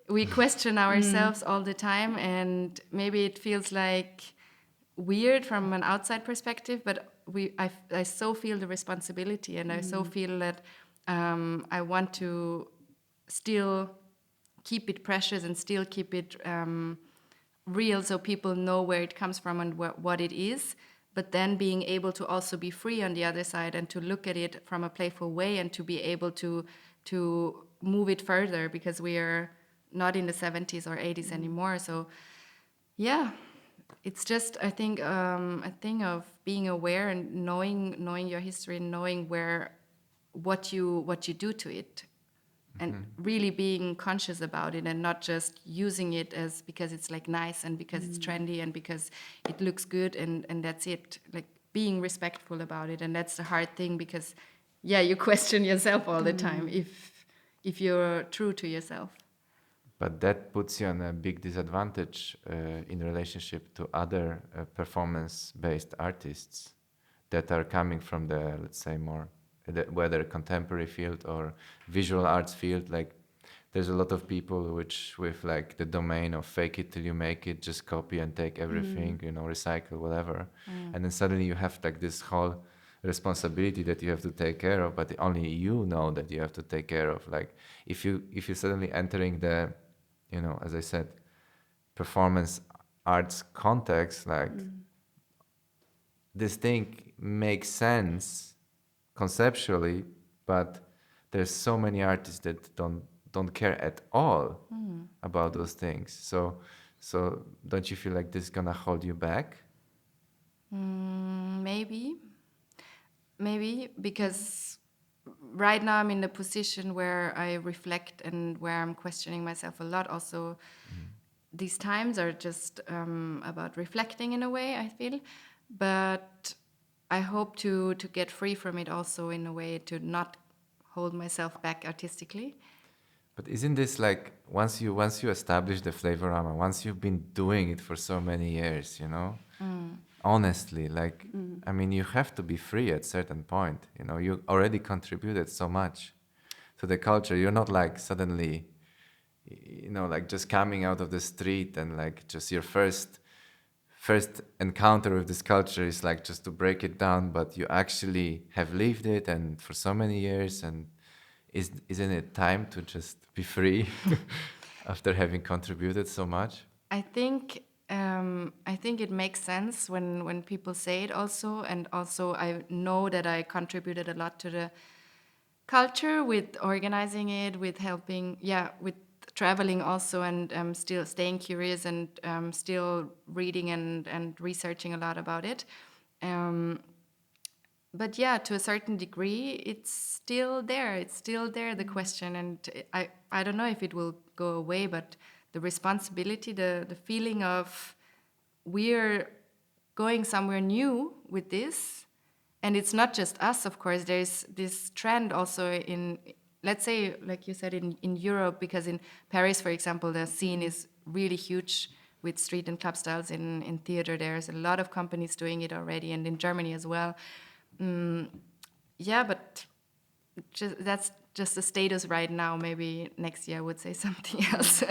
We question ourselves all the time, and maybe it feels like weird from an outside perspective, but I so feel the responsibility, and I so feel that I want to still keep it precious and still keep it real, so people know where it comes from and what it is, but then being able to also be free on the other side and to look at it from a playful way and to be able to move it further, because we are not in the 70s or 80s anymore. So yeah, it's just, I think, a thing of being aware and knowing your history and knowing what you do to it, and really being conscious about it, and not just using it as because it's like nice and because it's trendy and because it looks good, and that's it. Like being respectful about it, and that's the hard thing, because yeah, you question yourself all the time if you're true to yourself. But that puts you on a big disadvantage in relationship to other performance-based artists that are coming from the, let's say, more whether contemporary field or visual arts field. Like, there's a lot of people which with like the domain of fake it till you make it, just copy and take everything, you know, recycle whatever, and then suddenly you have like this whole responsibility that you have to take care of, but only you know that you have to take care of. Like if you suddenly entering the, you know, as I said, performance arts context, like this thing makes sense conceptually, but there's so many artists that don't care at all about those things. So don't you feel like this is gonna hold you back? Maybe because right now I'm in the position where I reflect and where I'm questioning myself a lot. Also, these times are just about reflecting in a way, I feel, but I hope to get free from it also, in a way to not hold myself back artistically. But isn't this like once you establish the Flavorama, once you've been doing it for so many years, you know, honestly, like I mean, you have to be free at certain point. You know, you already contributed so much to the culture. You're not like suddenly, you know, like just coming out of the street and like just your first encounter with this culture is like just to break it down, but you actually have lived it and for so many years. And isn't it time to just be free after having contributed so much? I think it makes sense when people say it also, and also I know that I contributed a lot to the culture with organizing it, with helping, with traveling also, and still staying curious, and still reading and researching a lot about it. But yeah, to a certain degree, it's still there. It's still there, the question, and I don't know if it will go away, but the responsibility, the feeling of we're going somewhere new with this, and it's not just us, of course. There's this trend also in, let's say, like you said, in Europe, because in Paris, for example, the scene is really huge with street and club styles in theater. There's a lot of companies doing it already, and in Germany as well. But that's just the status right now. Maybe next year I would say something else.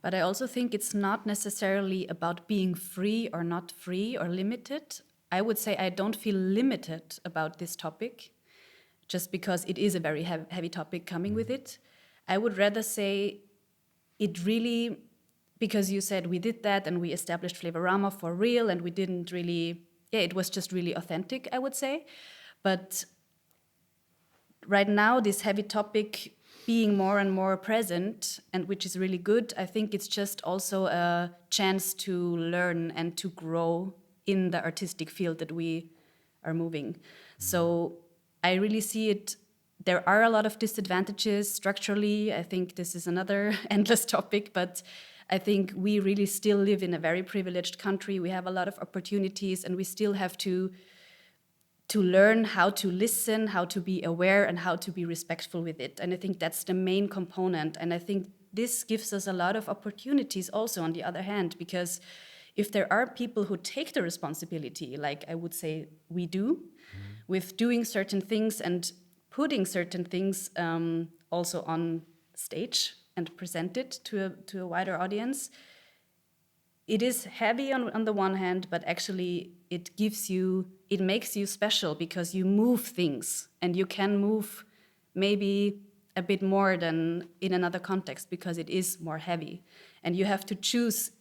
But I also think it's not necessarily about being free or not free or limited. I would say I don't feel limited about this topic, just because it is a very heavy topic coming with it. I would rather say it really, because you said we did that and we established Flavorama for real, and we didn't really, it was just really authentic, I would say. But right now, this heavy topic being more and more present, and which is really good, I think it's just also a chance to learn and to grow in the artistic field that we are moving. So I really see it there are a lot of disadvantages structurally. I think this is another endless topic, but I think we really still live in a very privileged country. We have a lot of opportunities, and we still have to learn how to listen, how to be aware, and how to be respectful with it. And I think that's the main component. And I think this gives us a lot of opportunities also on the other hand, because if there are people who take the responsibility, like I would say we do, with doing certain things and putting certain things also on stage and present it to a wider audience, it is heavy on the one hand, but actually it makes you special because you move things, and you can move maybe a bit more than in another context because it is more heavy. And you have to choose,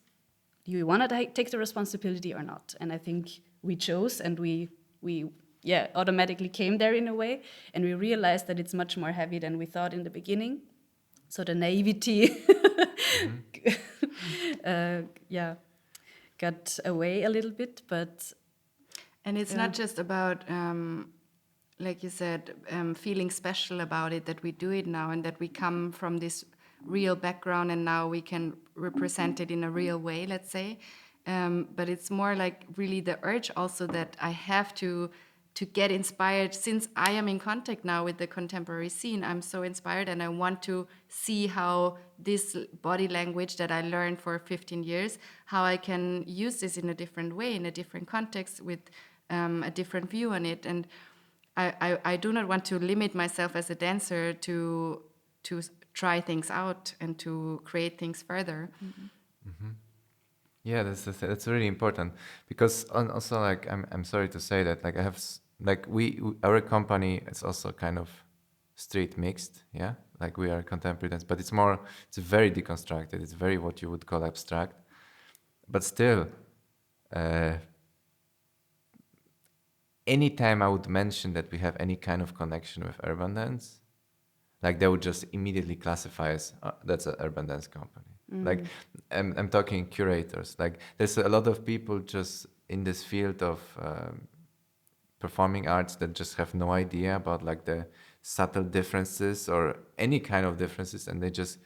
do you want to take the responsibility or not? And I think we chose, and we automatically came there in a way, and we realized that it's much more heavy than we thought in the beginning. So the naivety got away a little bit, but... And it's not just about, like you said, feeling special about it, that we do it now and that we come from this real background and now we can represent it in a real way, let's say. But it's more like really the urge also that I have to get inspired. Since I am in contact now with the contemporary scene, I'm so inspired, and I want to see how this body language that I learned for 15 years, how I can use this in a different way, in a different context, with a different view on it. And I do not want to limit myself as a dancer to try things out and to create things further. Yeah, that's really important, because also, like, I'm sorry to say that, like, I have our company is also kind of street mixed, yeah, like we are contemporary dance, but it's very deconstructed. It's very what you would call abstract, but still, anytime I would mention that we have any kind of connection with urban dance, like they would just immediately classify as that's an urban dance company. Like I'm talking curators. Like there's a lot of people just in this field of performing arts that just have no idea about like the subtle differences or any kind of differences, and they just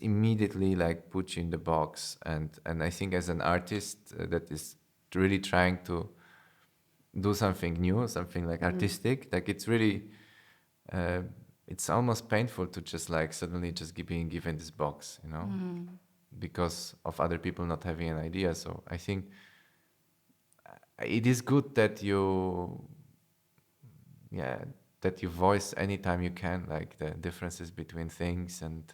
immediately like put you in the box. And I think as an artist that is really trying to do something new, something like artistic, like it's really it's almost painful to just like suddenly just being given this box, you know, because of other people not having an idea. So I think it is good that you voice anytime you can, like the differences between things and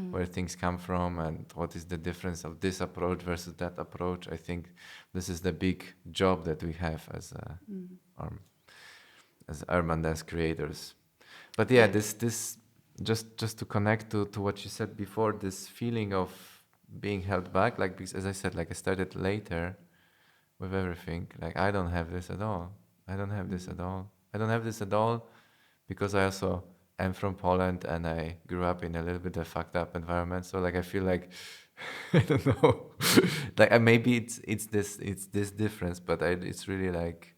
where things come from and what is the difference of this approach versus that approach. I think this is the big job that we have as urban dance creators. But yeah, this just to connect to what you said before, this feeling of being held back, like, because as I said, like I started later with everything. Like I don't have this at all. I don't have this at all because I also am from Poland and I grew up in a little bit of fucked up environment. So like I feel like I don't know, like maybe it's this difference, but it's really like,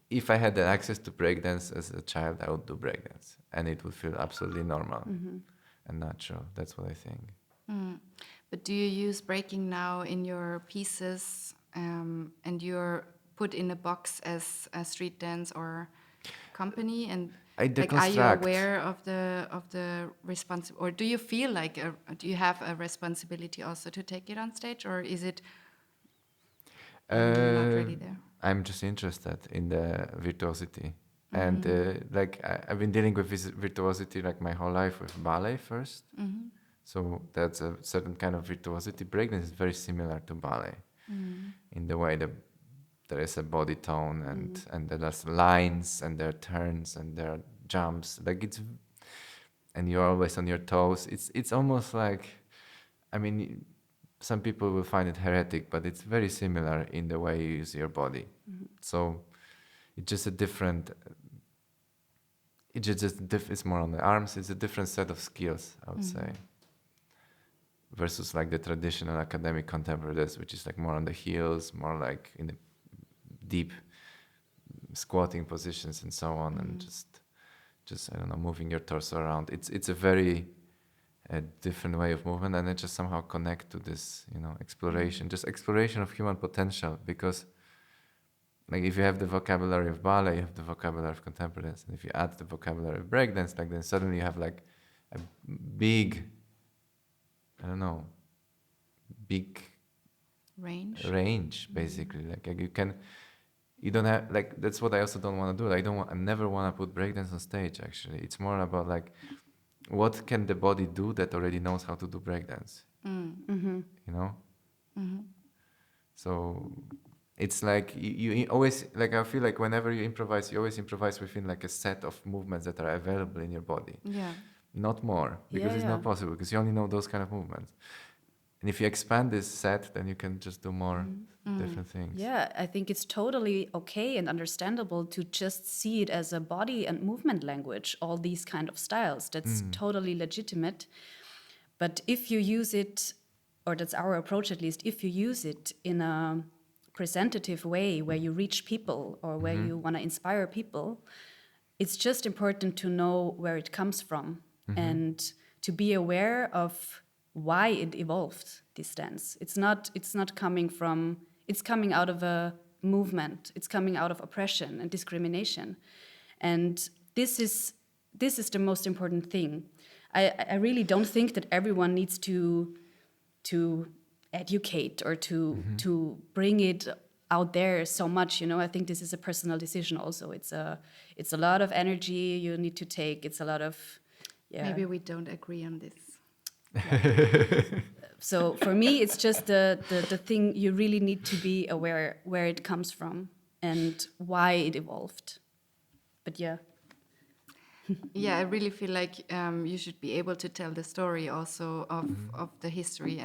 if I had the access to breakdance as a child, I would do breakdance, and it would feel absolutely normal and natural. That's what I think. But do you use breaking now in your pieces, and you're put in a box as a street dance or company? And like, are you aware of the responsibility, or do you feel like do you have a responsibility also to take it on stage, or is it not really there? I'm just interested in the virtuosity, and like I've been dealing with this virtuosity like my whole life with ballet first. So that's a certain kind of virtuosity. Breakdance is very similar to ballet in the way that there is a body tone and there's lines and there are turns and there are jumps. Like and you're always on your toes. It's almost like, I mean, some people will find it heretic, but it's very similar in the way you use your body. So it's just a different. It's more on the arms. It's a different set of skills, I would say, versus like the traditional academic contemporary dance, which is like more on the heels, more like in the deep squatting positions and so on, and just just, I don't know, moving your torso around. It's a very different way of movement, and it just somehow connect to this, you know, exploration, just exploration of human potential. Because like if you have the vocabulary of ballet, you have the vocabulary of contemporary dance, and if you add the vocabulary of breakdance, like then suddenly you have like a big, I don't know, big range basically. Like you don't have, like, that's what I also don't want to do. I never want to put breakdance on stage. Actually, it's more about like, what can the body do that already knows how to do breakdance? You know. So it's like you always, like, I feel like whenever you improvise, you always improvise within like a set of movements that are available in your body. Yeah. Not more, because it's not possible, because you only know those kind of movements. And if you expand this set, then you can just do more different things. Yeah, I think it's totally okay and understandable to just see it as a body and movement language, all these kind of styles. That's totally legitimate. But if you use it, or that's our approach at least, if you use it in a presentative way where you reach people or where you want to inspire people, it's just important to know where it comes from and to be aware of why it evolved, this dance. It's not coming from, it's coming out of a movement, it's coming out of oppression and discrimination. And this is the most important thing. I really don't think that everyone needs to educate or to bring it out there so much, you know. I think this is a personal decision also. It's a lot of energy you need to take. It's a lot of, Maybe we don't agree on this. So for me, it's just the thing you really need to be aware where it comes from and why it evolved. But yeah. Yeah, I really feel like you should be able to tell the story also of the history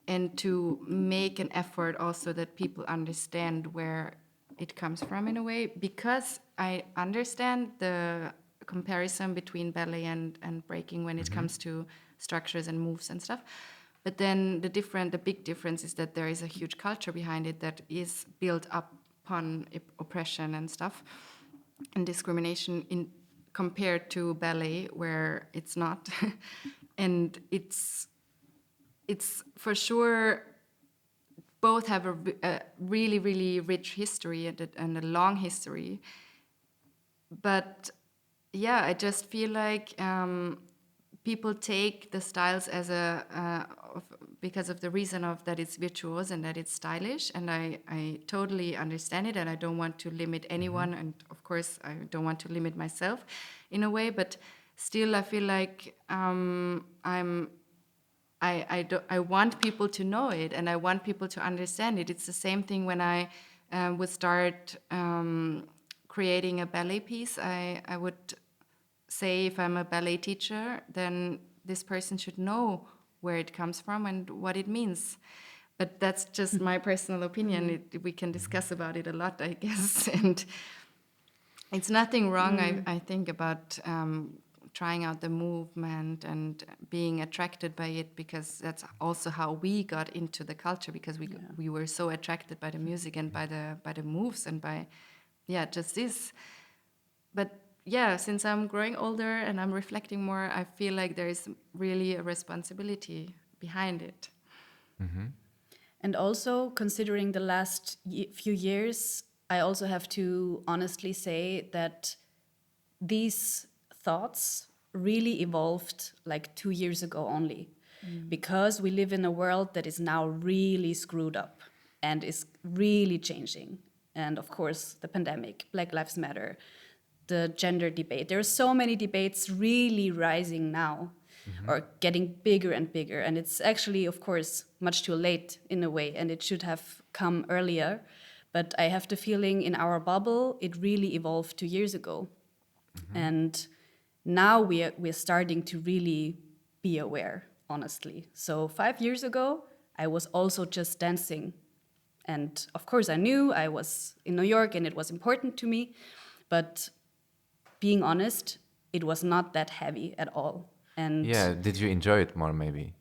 and to make an effort also that people understand where it comes from in a way, because I understand the comparison between ballet and breaking when it comes to structures and moves and stuff. But then the big difference is that there is a huge culture behind it that is built up upon oppression and stuff and discrimination compared to ballet, where it's not. And it's for sure, both have a really, really rich history and a long history. But yeah, I just feel like people take the styles as because of the reason of that it's virtuose and that it's stylish, and I totally understand it, and I don't want to limit anyone, and of course I don't want to limit myself in a way, but still I feel like I want people to know it, and I want people to understand it. It's the same thing when I would start creating a ballet piece. I would say, if I'm a ballet teacher, then this person should know where it comes from and what it means. But that's just my personal opinion. We can discuss about it a lot, I guess. And it's nothing wrong, I think, about trying out the movement and being attracted by it, because that's also how we got into the culture, because we were so attracted by the music and by the moves and by just this. But yeah, since I'm growing older and I'm reflecting more, I feel like there is really a responsibility behind it. And also, considering the last few years, I also have to honestly say that these thoughts really evolved like 2 years ago only, because we live in a world that is now really screwed up and is really changing. And of course, the pandemic, Black Lives Matter, the gender debate. There are so many debates really rising now, or getting bigger and bigger. And it's actually, of course, much too late in a way, and it should have come earlier. But I have the feeling in our bubble, it really evolved 2 years ago. And now we're starting to really be aware, honestly. So 5 years ago, I was also just dancing. And of course, I knew I was in New York and it was important to me. But being honest, it was not that heavy at all. And yeah, did you enjoy it more maybe?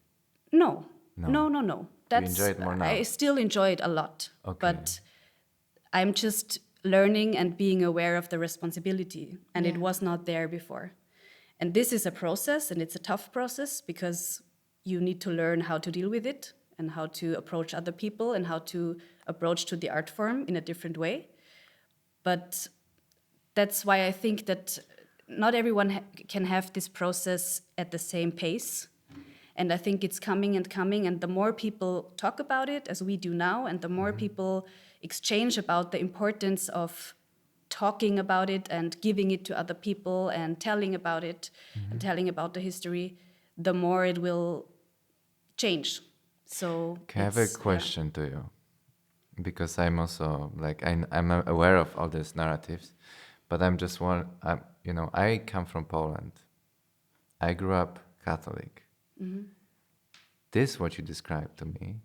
No. You enjoy it more now? I still enjoy it a lot. Okay. But I'm just learning and being aware of the responsibility. And it Yeah. was not there before. And this is a process, and it's a tough process because you need to learn how to deal with it and how to approach other people and how to approach to the art form in a different way. But that's why I think that not everyone can have this process at the same pace. And I think it's coming and coming. And the more people talk about it, as we do now, and the more people exchange about the importance of talking about it and giving it to other people and telling about it and telling about the history, the more it will change. So Okay, I have a question to you, because I'm also like I'm aware of all these narratives, but I'm just one. I come from Poland. I grew up Catholic. This, what you described to me,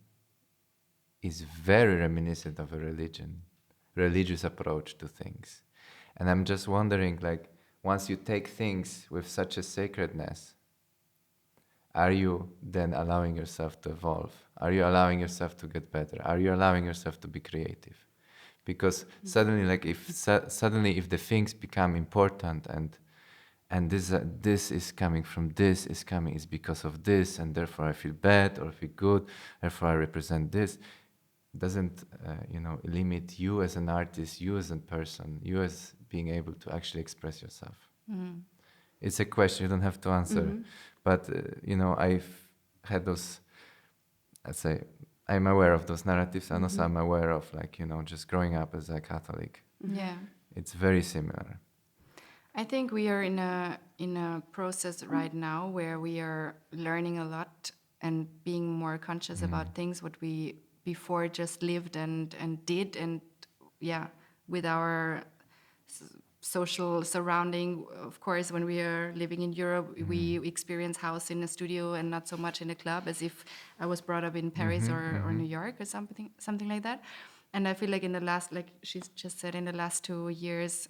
is very reminiscent of a religious approach to things, and I'm just wondering, like, once you take things with such a sacredness, are you then allowing yourself to evolve? Are you allowing yourself to get better? Are you allowing yourself to be creative? Because suddenly, like, if the things become important, and this is coming from this is because of this, and therefore I feel bad or I feel good, therefore I represent this, doesn't limit you as an artist, you as a person, you as being able to actually express yourself. It's a question you don't have to answer, but I've had those. Let's say I'm aware of those narratives, and also I'm aware of, like, just growing up as a Catholic. Yeah. It's very similar. I think we are in a process right now where we are learning a lot and being more conscious about things what we before just lived and did, and with our social surrounding. Of course, when we are living in Europe, we experience house in a studio and not so much in a club, as if I was brought up in Paris or New York or something like that. And I feel like in the last, like she just said, in the last 2 years,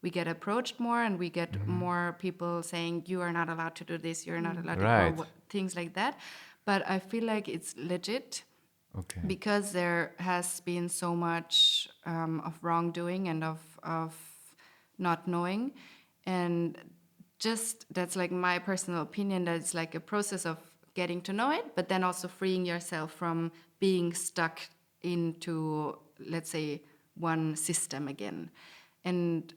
we get approached more, and we get more people saying, you are not allowed to do this, you're not allowed Right. to, or things like that. But I feel like it's legit, Okay. because there has been so much of wrongdoing and of not knowing. And just, that's like my personal opinion, that it's like a process of getting to know it, but then also freeing yourself from being stuck into, let's say, one system again. And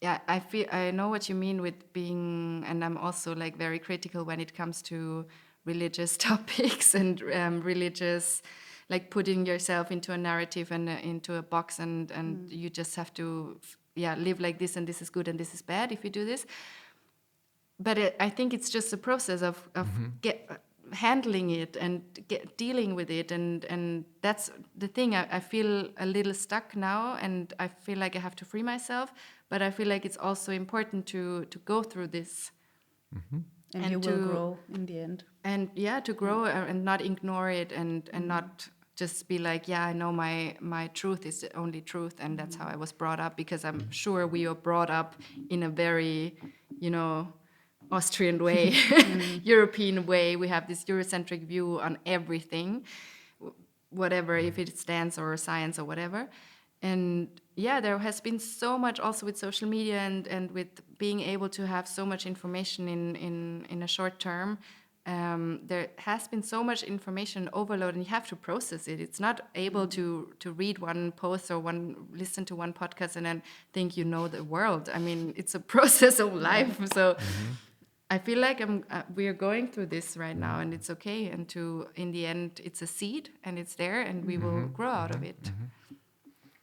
yeah, I know what you mean with being, and I'm also like very critical when it comes to religious topics and religious, like putting yourself into a narrative and into a box, and you just have to live like this, and this is good and this is bad if you do this. But I think it's just a process of handling it and dealing with it, and that's the thing. I feel a little stuck now, and I feel like I have to free myself, but I feel like it's also important to go through this. and you will grow in the end. And to grow and not ignore it, and not just be like, I know my truth is the only truth, and that's how I was brought up, because I'm sure we are brought up in a very, Austrian way, European way. We have this Eurocentric view on everything, whatever, if it stands or science or whatever. And there has been so much also with social media and with being able to have so much information in a short term. There has been so much information overload, and you have to process it. It's not able to read one post or listen to one podcast and then think you know the world. I mean, it's a process of life. So I feel like we are going through this right now, and it's okay. And in the end, it's a seed, and it's there, and we will grow out of it.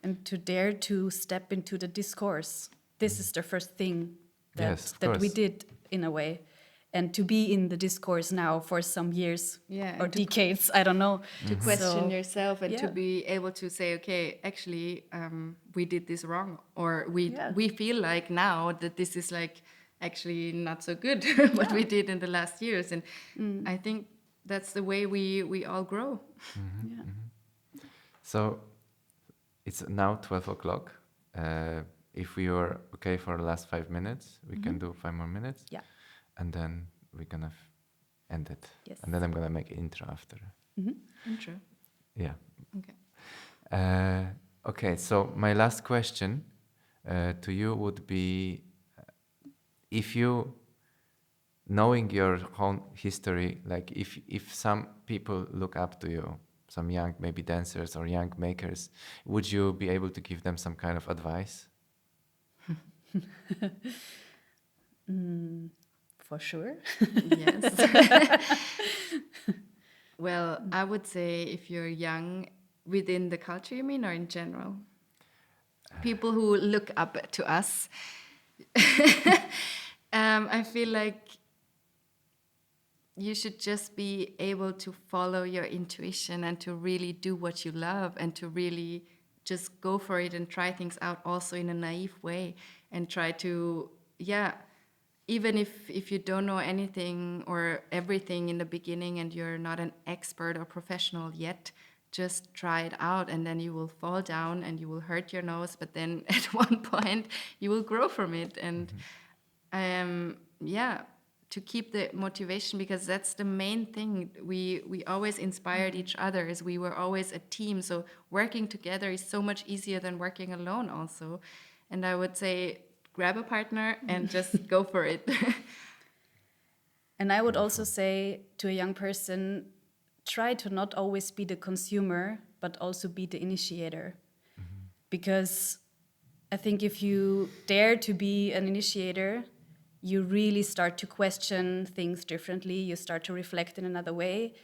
And to dare to step into the discourse. This is the first thing Yes, of that we course. did, in a way. And to be in the discourse now for some years or decades, I don't know. To question yourself, and to yeah. be able to say, okay, actually, we did this wrong, or we feel like now that this is like actually not so good what we did in the last years. And I think that's the way we all grow. So it's now 12 o'clock. If we are okay for the last 5 minutes, we can do 5 more minutes. Yeah. And then we're gonna end it. Yes. And then I'm gonna make intro after. Intro. Yeah. Okay. Okay, so my last question to you would be, if you, knowing your own history, like if some people look up to you, some young maybe dancers or young makers, would you be able to give them some kind of advice? For sure. Yes. Well, I would say if you're young within the culture, you mean, or in general? People who look up to us. I feel like you should just be able to follow your intuition and to really do what you love and to really just go for it and try things out also in a naive way and try to, yeah, even if you don't know anything or everything in the beginning and you're not an expert or professional yet, just try it out and then you will fall down and you will hurt your nose, but then at one point you will grow from it. And yeah, to keep the motivation, because that's the main thing. We always inspired each other, as we were always a team, so working together is so much easier than working alone also. And I would say grab a partner and just go for it. And I would also say to a young person, try to not always be the consumer, but also be the initiator. Because I think if you dare to be an initiator, you really start to question things differently. You start to reflect in another way.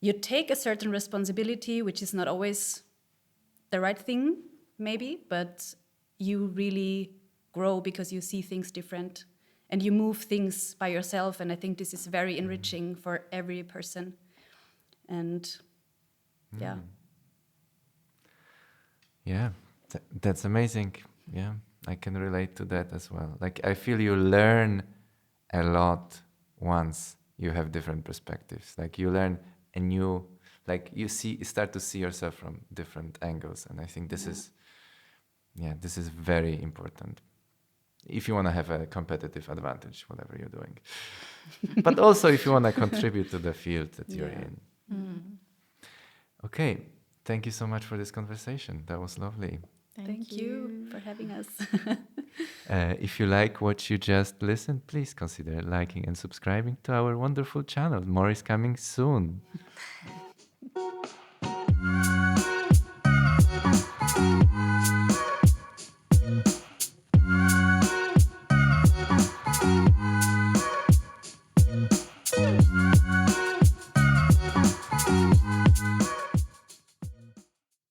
You take a certain responsibility, which is not always the right thing, maybe, but you really grow because you see things different and you move things by yourself. And I think this is very enriching for every person. And yeah. Yeah, that's amazing. Yeah, I can relate to that as well. Like, I feel you learn a lot once you have different perspectives. Like, you learn a new, like, you start to see yourself from different angles. And I think this is very important if you want to have a competitive advantage, whatever you're doing. But also if you want to contribute to the field that you're in. Okay, thank you so much for this conversation. That was lovely. Thank you for having us. If you like what you just listened, please consider liking and subscribing to our wonderful channel. More is coming soon.